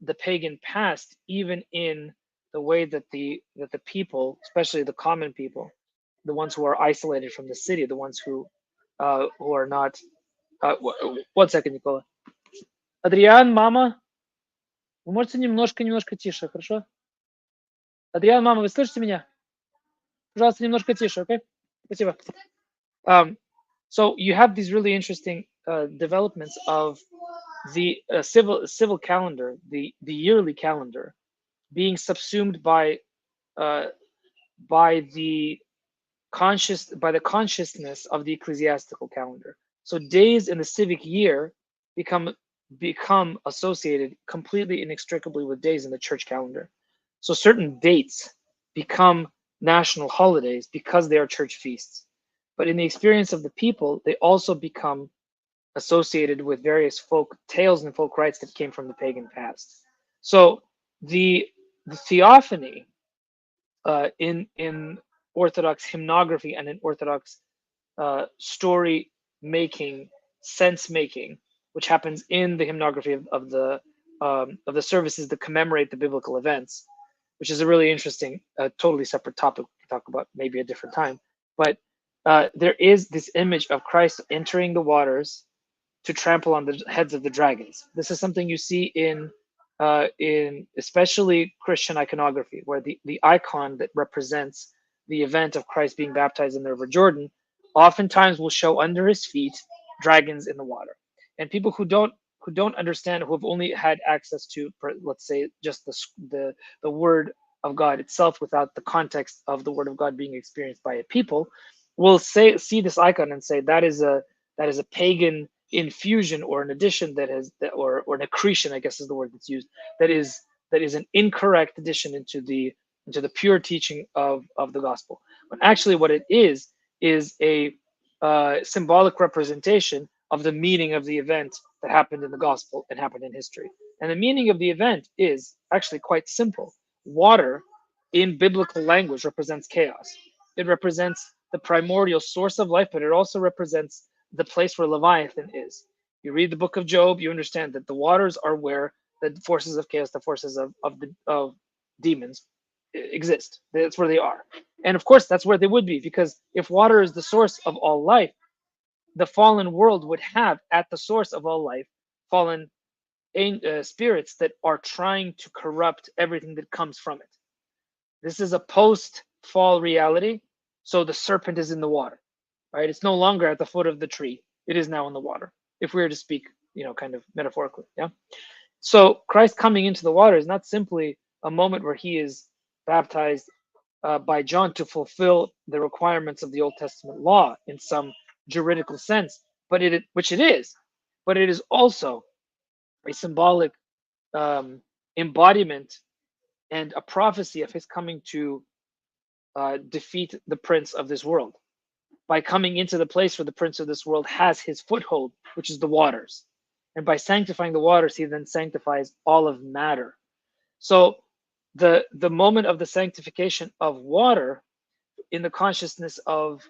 the pagan past, even in the way that the people, especially the common people, the ones who are isolated from the city, the ones who are not. 1 second, Nicola. Адриан, мама, вы можете немножко тише, хорошо? Адриан, мама, вы слышите меня? Пожалуйста, немножко тише, okay? Спасибо. So you have these really interesting developments of the civil calendar, the yearly calendar, being subsumed by the consciousness of the ecclesiastical calendar. So days in the civic year become associated completely inextricably with days in the church calendar. So certain dates become national holidays because they are church feasts. But in the experience of the people, they also become associated with various folk tales and folk rites that came from the pagan past. So the theophany in Orthodox hymnography and an Orthodox story making, sense making, which happens in the hymnography of the services that commemorate the biblical events, which is a really interesting, totally separate topic we can talk about maybe a different time. But there is this image of Christ entering the waters to trample on the heads of the dragons. This is something you see in especially Christian iconography, where the icon that represents the event of Christ being baptized in the River Jordan oftentimes will show under his feet dragons in the water. And people who don't understand, who have only had access to, let's say, just the word of God itself without the context of the word of God being experienced by a people, will see this icon and say that is a pagan infusion or an addition that has, or an accretion, I guess is the word that's used, that is an incorrect addition into the pure teaching of the gospel. But actually what it is a symbolic representation of the meaning of the event that happened in the gospel and happened in history. And the meaning of the event is actually quite simple. Water in biblical language represents chaos. It represents the primordial source of life, but it also represents the place where Leviathan is. You read the book of Job, you understand that the waters are where the forces of chaos, the forces of demons exist. That's where they are. And of course, that's where they would be, because if water is the source of all life, the fallen world would have at the source of all life fallen spirits that are trying to corrupt everything that comes from it. This is a post-fall reality, so the serpent is in the water, right? It's no longer at the foot of the tree. It is now in the water, if we were to speak, kind of metaphorically, yeah? So Christ coming into the water is not simply a moment where he is baptized by John to fulfill the requirements of the Old Testament law in some juridical sense, which it is, but it is also a symbolic embodiment and a prophecy of his coming to defeat the prince of this world by coming into the place where the prince of this world has his foothold, which is the waters. And by sanctifying the waters, he then sanctifies all of matter. So the moment of the sanctification of water in the consciousness of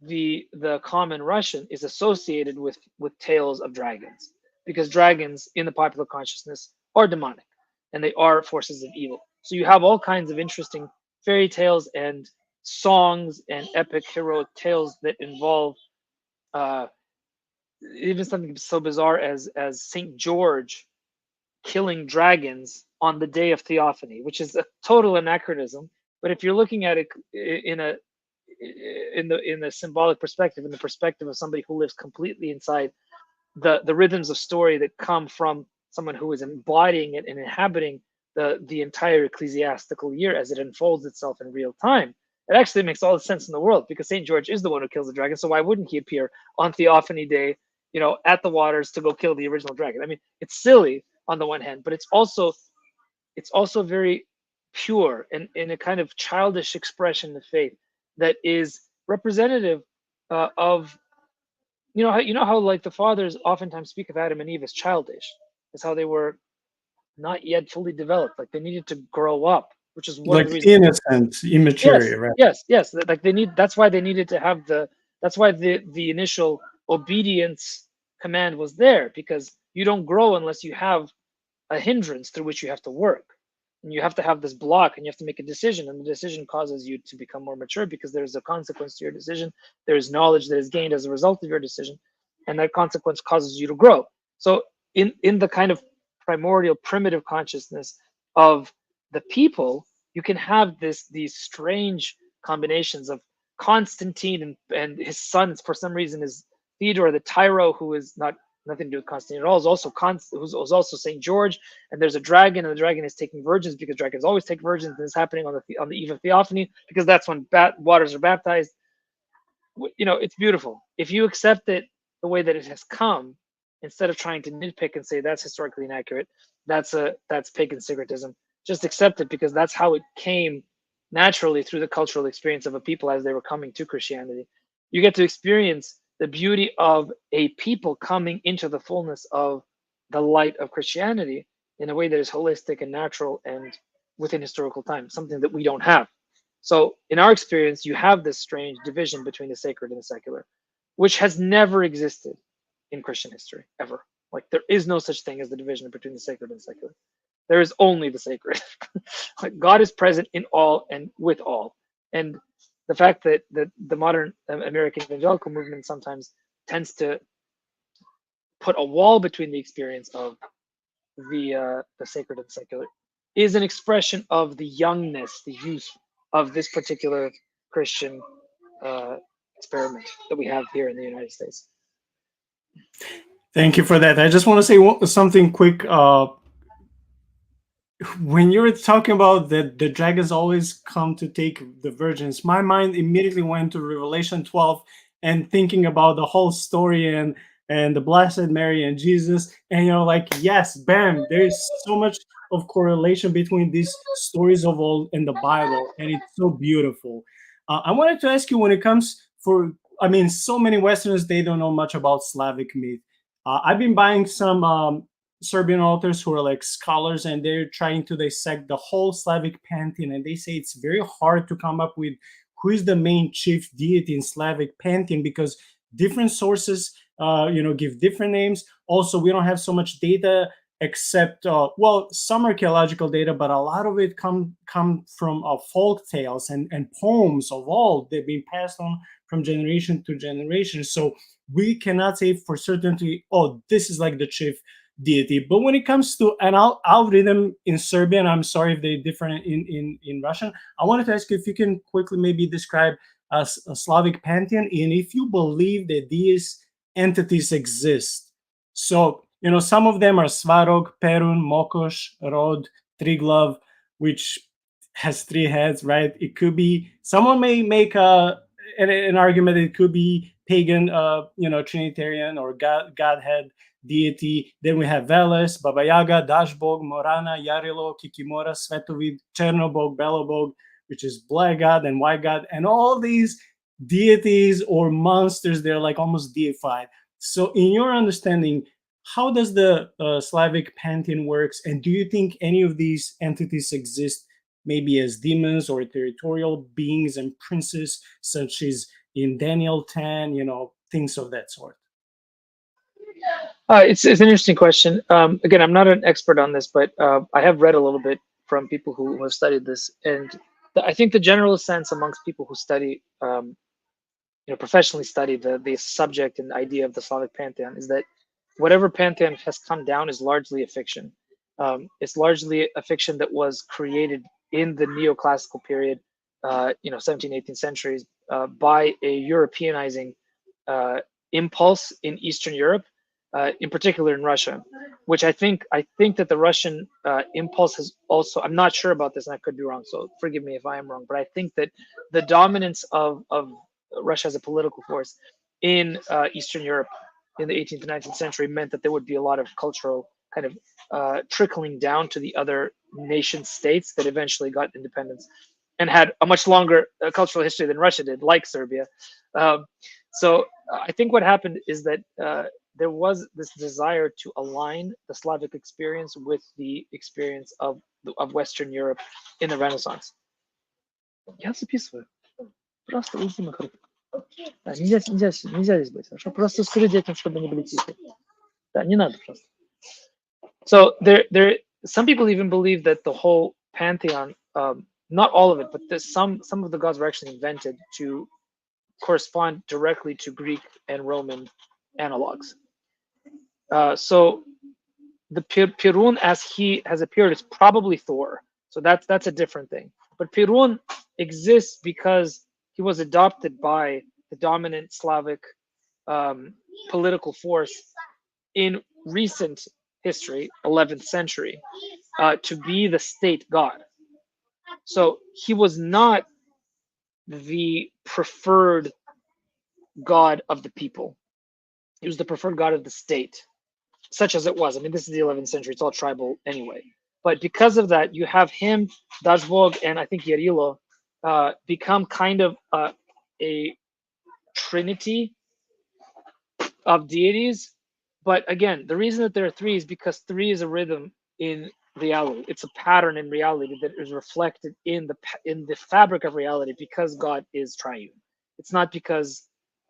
the common Russian is associated with tales of dragons, because dragons in the popular consciousness are demonic and they are forces of evil. So you have all kinds of interesting fairy tales and songs and epic heroic tales that involve even something so bizarre as Saint George killing dragons on the day of Theophany, which is a total anachronism. But if you're looking at it in the symbolic perspective, in the perspective of somebody who lives completely inside the rhythms of story that come from someone who is embodying it and inhabiting the entire ecclesiastical year as it unfolds itself in real time, it actually makes all the sense in the world, because Saint George is the one who kills the dragon. So why wouldn't he appear on Theophany Day, at the waters to go kill the original dragon? I mean, it's silly on the one hand, but it's also very pure and in a kind of childish expression of faith that is representative of how like the fathers oftentimes speak of Adam and Eve as childish, as how they were not yet fully developed, like they needed to grow up, which is one of Like the reasons. innocent, immature, right? Yes. Like that's why they needed to have that's why the initial obedience command was there, because you don't grow unless you have a hindrance through which you have to work. And you have to have this block and you have to make a decision, and the decision causes you to become more mature because there's a consequence to your decision. There's knowledge that is gained as a result of your decision, and that consequence causes you to grow. So in the kind of primordial primitive consciousness of the people, you can have these strange combinations of Constantine and his son, for some reason, is Theodore the Tyro, who is nothing to do with Constantine at all, is also who's also Saint George, and there's a dragon, and the dragon is taking virgins because dragons always take virgins, and it's happening on the eve of Theophany because that's when waters are baptized. It's beautiful if you accept it the way that it has come, instead of trying to nitpick and say that's historically inaccurate, that's pagan syncretism. Just accept it because that's how it came naturally through the cultural experience of a people as they were coming to Christianity. You get to experience the beauty of a people coming into the fullness of the light of Christianity in a way that is holistic and natural and within historical time, something that we don't have. So in our experience, you have this strange division between the sacred and the secular, which has never existed in Christian history, ever. Like there is no such thing as the division between the sacred and secular. There is only the sacred. Like God is present in all and with all. And the fact that the modern American evangelical movement sometimes tends to put a wall between the experience of the sacred and secular is an expression of the youngness, the youth of this particular Christian experiment that we have here in the United States. Thank you for that. I just want to say something quick. When you were talking about that the dragons always come to take the virgins, my mind immediately went to Revelation 12 and thinking about the whole story and the Blessed Mary and Jesus. And like, yes, bam, there's so much of correlation between these stories of old and the Bible, and it's so beautiful. I wanted to ask you, when it comes I mean, so many Westerners, they don't know much about Slavic myth. I've been buying some Serbian authors who are like scholars, and they're trying to dissect the whole Slavic pantheon. And they say it's very hard to come up with who is the main chief deity in Slavic pantheon, because different sources, give different names. Also, we don't have so much data, except well, some archaeological data, but a lot of it come from folk tales and poems of old. They've been passed on from generation to generation. So we cannot say for certainty, oh, this is like the chief deity. But when it comes to, and I'll read them in Serbian, I'm sorry if they're different in Russian. I wanted to ask you if you can quickly maybe describe a Slavic pantheon, and if you believe that these entities exist. So, some of them are Svarog, Perun, Mokosh, Rod, Triglav, which has 3 heads, right? It could be, someone may make an argument that it could be pagan, Trinitarian or Godhead deity. Then we have Veles, Baba Yaga, Dashbog, Morana, Yarilo, Kikimora, Svetovid, Chernobog, Belobog, which is black god and white god, and all these deities or monsters, they're like almost deified. So in your understanding, how does the Slavic pantheon works, and do you think any of these entities exist maybe as demons or territorial beings and princes, such as in Daniel 10, things of that sort? It's an interesting question. Again, I'm not an expert on this, but I have read a little bit from people who have studied this, and I think the general sense amongst people who study, professionally study the subject and idea of the Slavic pantheon is that whatever pantheon has come down is largely a fiction. It's largely a fiction that was created in the neoclassical period, 17th, 18th centuries, by a Europeanizing impulse in Eastern Europe, in particular in Russia, which I think that the Russian impulse has also, I'm not sure about this and I could be wrong, so forgive me if I am wrong, but I think that the dominance of Russia as a political force in Eastern Europe in the 18th and 19th century meant that there would be a lot of cultural kind of trickling down to the other nation states that eventually got independence and had a much longer cultural history than Russia did, like Serbia. So I think what happened is that there was this desire to align the Slavic experience with the experience of Western Europe in the Renaissance. Я записываю. Просто уйди, Макар. Да, нельзя здесь быть, хорошо? Просто скажи детям, чтобы они были тихие. Да, не надо просто. So some people even believe that the whole pantheon, not all of it, but some of the gods were actually invented to correspond directly to Greek and Roman analogs. So the Perun, as he has appeared, is probably Thor. So that's a different thing. But Perun exists because he was adopted by the dominant Slavic political force in recent history, 11th century, to be the state god. So he was not the preferred god of the people. He was the preferred god of the state, such as it was. I mean, this is the 11th century. It's all tribal anyway. But because of that, you have him, Dazvog, and I think Yarilo become kind of a trinity of deities. But again, the reason that there are 3 is because 3 is a rhythm in reality. It's a pattern in reality that is reflected in the fabric of reality because God is triune. It's not because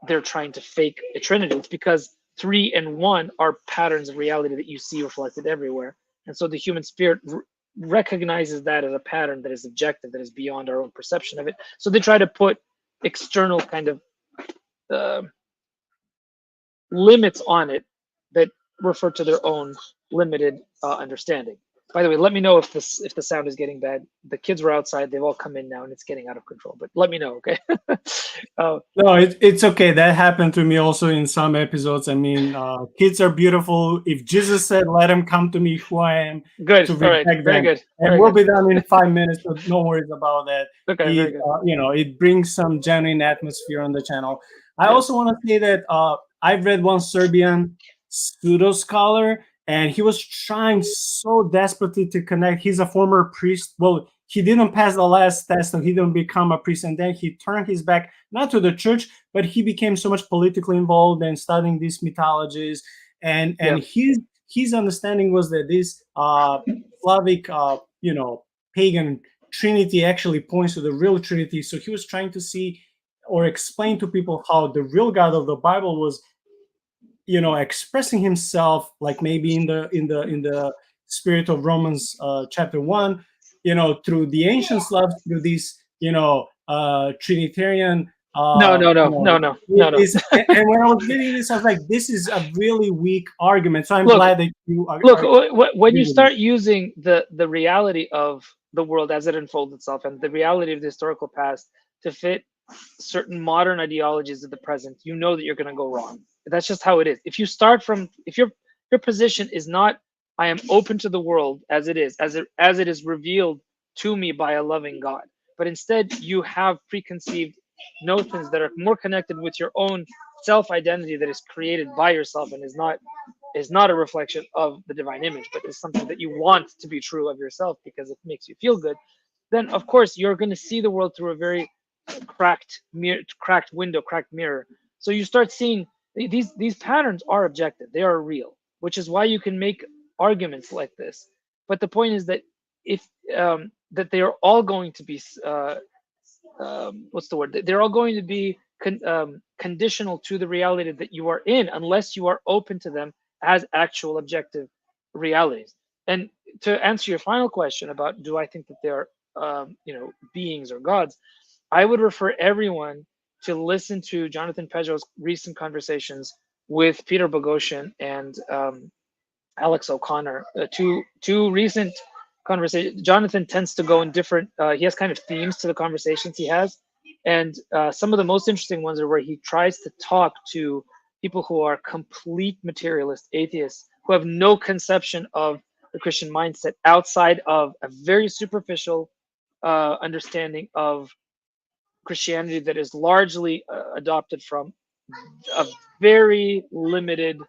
they're trying to fake a trinity. It's because 3 and 1 are patterns of reality that you see reflected everywhere. And so the human spirit recognizes that as a pattern that is objective, that is beyond our own perception of it. So they try to put external kind of limits on it that refer to their own limited understanding. By the way, let me know if the sound is getting bad. The kids were outside; they've all come in now, and it's getting out of control. But let me know, okay? No, it's okay. That happened to me also in some episodes. I mean, kids are beautiful. If Jesus said, "Let them come to me," who I am good. to All right. reject Very them, good. and Very we'll good. be done in 5 minutes. So no worries about that. Okay. Very good. It brings some genuine atmosphere on the channel. I Yes. also want to say that I've read one Serbian pseudo scholar, and he was trying so desperately to connect. He's a former priest. Well, he didn't pass the last test, so he didn't become a priest, and then he turned his back not to the church, but he became so much politically involved and studying these mythologies. And his understanding was that this Slavic, pagan Trinity actually points to the real Trinity. So he was trying to see or explain to people how the real God of the Bible was, expressing himself, like maybe in the spirit of Romans chapter 1, through the ancient Slavs, through these, Trinitarian. No. And And when I was reading this, I was like, this is a really weak argument. So I'm look, glad that you when you agree with start using the reality of the world as it unfolds itself and the reality of the historical past to fit certain modern ideologies of the present, you know that you're going to go wrong. That's just how it is. If you start from, if your position is not, I am open to the world as it is, as it is revealed to me by a loving God, but instead you have preconceived notions that are more connected with your own self-identity that is created by yourself and is not a reflection of the divine image, but is something that you want to be true of yourself because it makes you feel good, then of course you're going to see the world through a very cracked window, cracked mirror. So you start seeing these patterns are objective, they are real, which is why you can make arguments like this. But the point is that if that they are all going to be what's the word? They're all going to be conditional to the reality that you are in, unless you are open to them as actual objective realities. And to answer your final question about do I think that they are beings or gods, I would refer everyone to listen to Jonathan Pedro's recent conversations with Peter Boghossian and Alex O'Connor. Two recent conversations. Jonathan tends to go in different. He has kind of themes to the conversations he has, and some of the most interesting ones are where he tries to talk to people who are complete materialist atheists who have no conception of the Christian mindset outside of a very superficial understanding of Christianity that is largely adopted from a very limited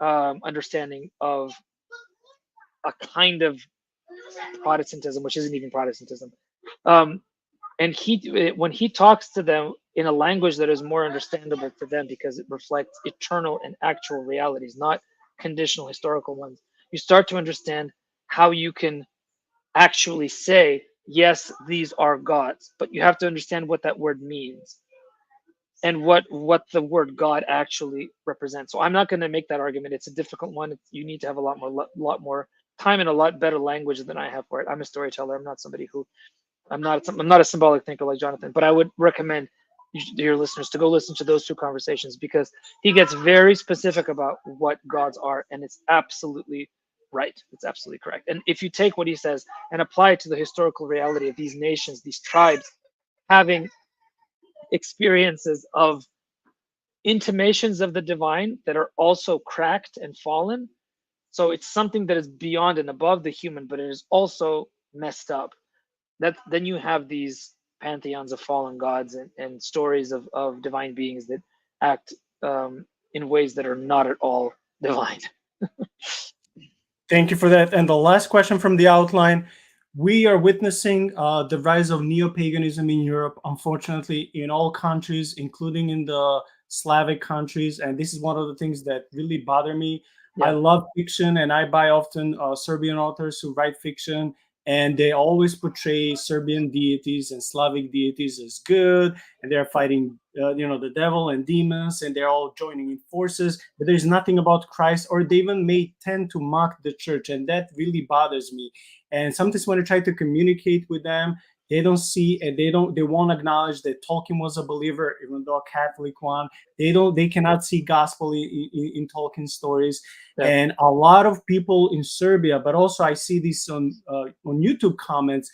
understanding of a kind of Protestantism, which isn't even Protestantism. And when he talks to them in a language that is more understandable to them because it reflects eternal and actual realities, not conditional historical ones, you start to understand how you can actually say, yes, these are gods, but you have to understand what that word means and what the word God actually represents. So I'm not going to make that argument. It's a difficult one. You need to have a lot more time and a lot better language than I have for it. I'm a storyteller. I'm not somebody who I'm not a symbolic thinker like Jonathan, but I would recommend your listeners to go listen to those two conversations because he gets very specific about what gods are, and it's absolutely right. It's absolutely correct. And if you take what he says and apply it to the historical reality of these nations, these tribes having experiences of intimations of the divine that are also cracked and fallen. So it's something that is beyond and above the human, but it is also messed up. Then you have these pantheons of fallen gods and stories of divine beings that act in ways that are not at all divine. Thank you for that. And the last question from the outline. We are witnessing the rise of neo-paganism in Europe, unfortunately, in all countries, including in the Slavic countries, and this is one of the things that really bother me. I Yeah. love fiction, and I buy often Serbian authors who write fiction, and they always portray Serbian deities and Slavic deities as good, and they're fighting, the devil and demons, and they're all joining in forces. But there's nothing about Christ, or they even may tend to mock the church, and that really bothers me. And sometimes when I try to communicate with them, they don't see, and they won't acknowledge that Tolkien was a believer, even though a Catholic one. They cannot see gospel in Tolkien stories. Yeah. And a lot of people in Serbia, but also I see this on YouTube comments,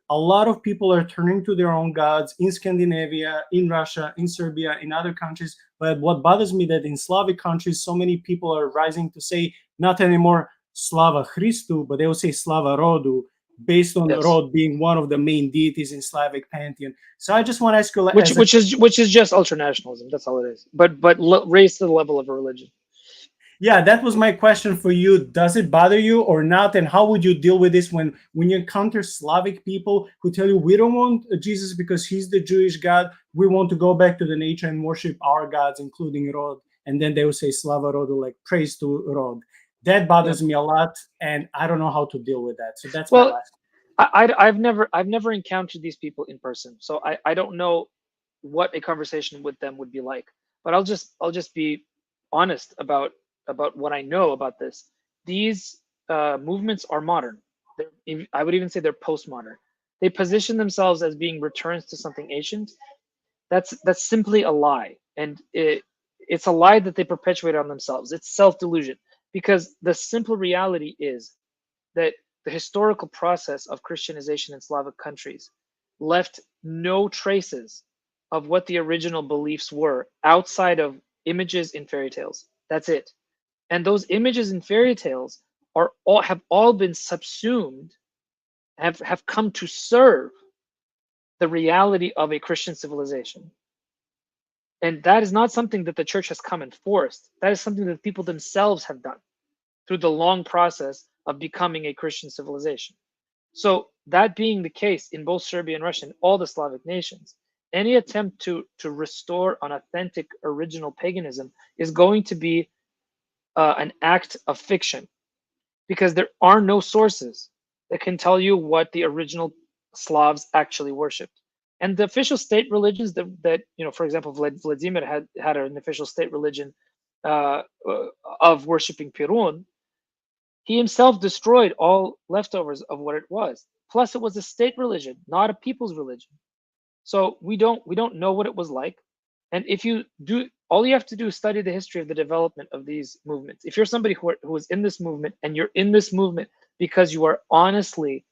a lot of people are turning to their own gods in Scandinavia, in Russia, in Serbia, in other countries. But what bothers me that in Slavic countries, so many people are rising to say not anymore Slava Christu, but they will say Slava Rodu, based on Yes. Rod being one of the main deities in Slavic Pantheon. So I just want to ask you, Which is just ultranationalism. That's all it is. But raised to the level of a religion. yeah, that was my question for you. Does it bother you or not? And how would you deal with this when you encounter Slavic people who tell you, we don't want Jesus because he's the Jewish God. We want to go back to the nature and worship our gods, including Rod. And then they will say Slava Rodu, like praise to Rod. That bothers me a lot, and I don't know how to deal with that. So that's my last. I've never encountered these people in person, so I don't know what a conversation with them would be like. But I'll just be honest about what I know about this. These movements are modern. I would even say they're postmodern. They position themselves as being returns to something ancient. That's simply a lie, and it's a lie that they perpetuate on themselves. It's self-delusion, because the simple reality is that the historical process of Christianization in Slavic countries left no traces of what the original beliefs were outside of images in fairy tales. That's it. And those images in fairy tales have all been subsumed, have come to serve the reality of a Christian civilization. And that is not something that the church has come and forced. That is something that people themselves have done through the long process of becoming a Christian civilization. So that being the case in both Serbia and Russia and all the Slavic nations, any attempt to restore an authentic original paganism is going to be an act of fiction, because there are no sources that can tell you what the original Slavs actually worshipped. And the official state religions that for example, Vladimir had an official state religion of worshiping Perun. He himself destroyed all leftovers of what it was. Plus, it was a state religion, not a people's religion. So we don't know what it was like. And if you do, all you have to do is study the history of the development of these movements. If you're somebody who is in this movement, and you're in this movement because you are honestly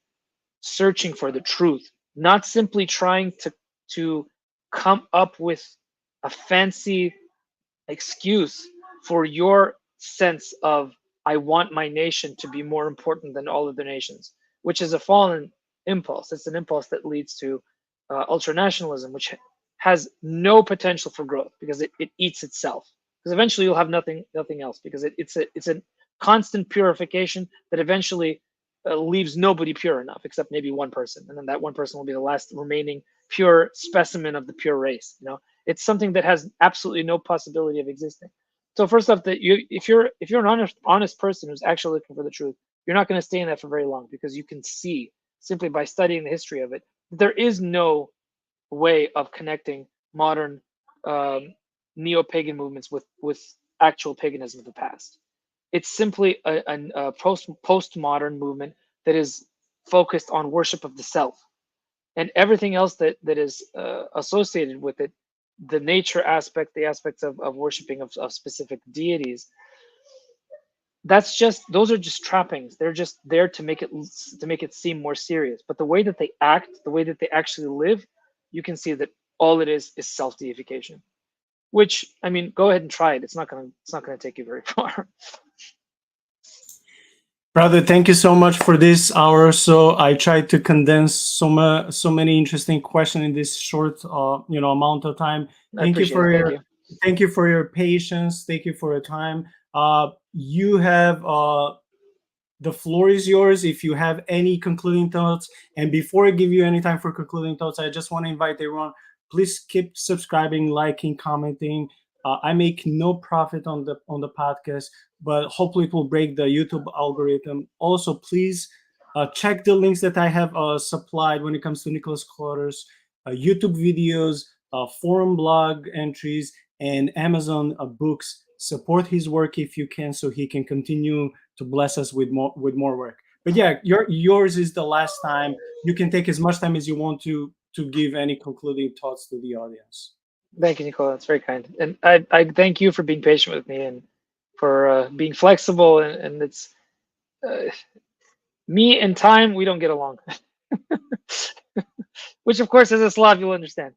searching for the truth, not simply trying to come up with a fancy excuse for your sense of, I want my nation to be more important than all other nations, which is a fallen impulse. It's an impulse that leads to ultranationalism, which has no potential for growth because it eats itself. Because eventually you'll have nothing else, because it's a constant purification that eventually leaves nobody pure enough, except maybe one person, and then that one person will be the last remaining pure specimen of the pure race. It's something that has absolutely no possibility of existing. So first off, that if you're an honest person who's actually looking for the truth, you're not going to stay in that for very long, because you can see simply by studying the history of it, there is no way of connecting modern neo-pagan movements with actual paganism of the past. It's simply a postmodern movement that is focused on worship of the self, and everything else that is associated with it, the nature aspect, the aspects of worshiping of specific deities. Those are just trappings. They're just there to make it seem more serious. But the way that they act, the way that they actually live, you can see that all it is self-deification. Which, I mean, go ahead and try it. It's not gonna take you very far. Brother, thank you so much for this hour or so. I tried to condense so many interesting questions in this short amount of time. Thank you for your patience. Thank you for your time. You have the floor is yours if you have any concluding thoughts. And before I give you any time for concluding thoughts, I just want to invite everyone, please keep subscribing, liking, commenting. I make no profit on the podcast, but hopefully it will break the YouTube algorithm. Also, please check the links that I have supplied when it comes to Nicholas Kotar's YouTube videos, forum blog entries, and Amazon books. Support his work if you can, so he can continue to bless us with more work. But yeah, yours is the last time. You can take as much time as you want to give any concluding thoughts to the audience. Thank you, Nicole. That's very kind. And I thank you for being patient with me and for being flexible. And it's me and time, we don't get along. Which, of course, as a Slav, you'll understand.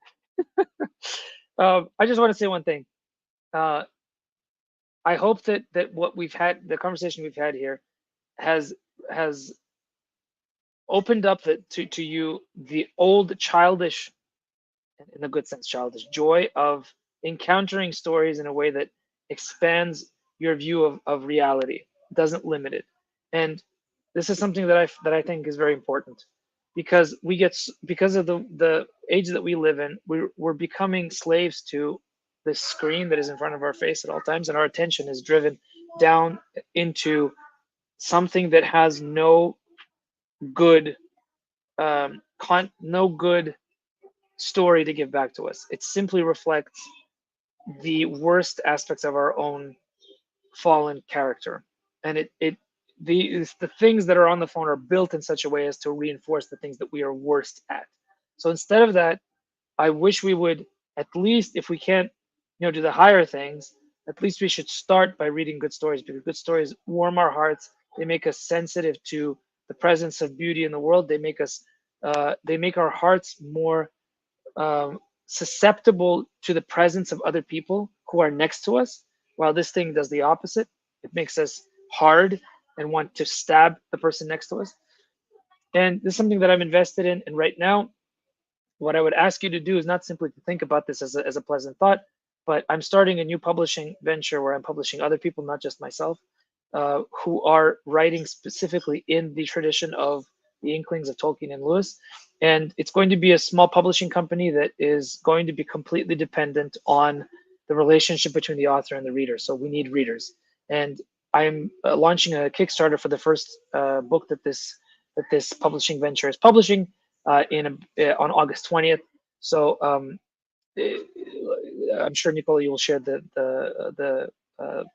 I just want to say one thing. I hope that what we've had, the conversation we've had here, has opened up to you the old childish, in a good sense, childish joy of encountering stories in a way that expands your view of reality, doesn't limit it. And this is something that I think is very important, because because of the age that we live in, we're becoming slaves to this screen that is in front of our face at all times, and our attention is driven down into something that has no good no good story to give back to us. It simply reflects the worst aspects of our own fallen character, and the things that are on the phone are built in such a way as to reinforce the things that we are worst at. So instead of that, I wish we would, at least, if we can't do the higher things, at least we should start by reading good stories, because good stories warm our hearts. They make us sensitive to the presence of beauty in the world. They make our hearts more susceptible to the presence of other people who are next to us, while this thing does the opposite. It makes us hard and want to stab the person next to us. And this is something that I'm invested in. And right now, what I would ask you to do is not simply to think about this as a pleasant thought, but I'm starting a new publishing venture where I'm publishing other people, not just myself, who are writing specifically in the tradition of the Inklings of Tolkien and Lewis. And it's going to be a small publishing company that is going to be completely dependent on the relationship between the author and the reader. So we need readers. And I'm launching a Kickstarter for the first book that this publishing venture is publishing on August 20th. So I'm sure, Nicola, you will share the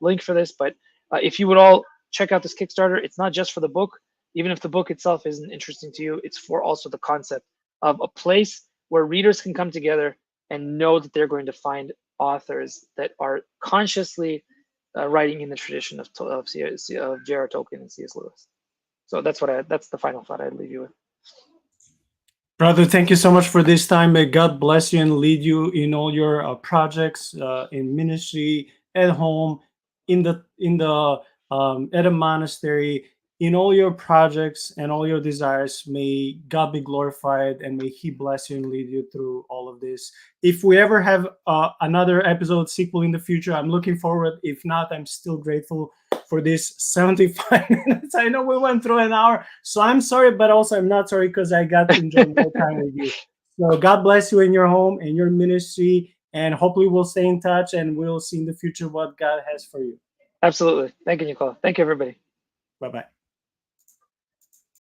link for this. But if you would all check out this Kickstarter, it's not just for the book. Even if the book itself isn't interesting to you, it's for also the concept of a place where readers can come together and know that they're going to find authors that are consciously writing in the tradition of J.R. Tolkien and C.S. Lewis. So that's the final thought I'd leave you with. Brother, thank you so much for this time. May God bless you and lead you in all your projects, in ministry, at home, at a monastery, in all your projects and all your desires. May God be glorified, and may He bless you and lead you through all of this. If we ever have another episode sequel in the future, I'm looking forward. If not, I'm still grateful for this 75 minutes. I know we went through an hour, so I'm sorry, but also I'm not sorry, because I got to enjoy more time with you. So God bless you in your home and your ministry, and hopefully we'll stay in touch, and we'll see in the future what God has for you. Absolutely. Thank you, Nicole. Thank you, everybody. Bye-bye.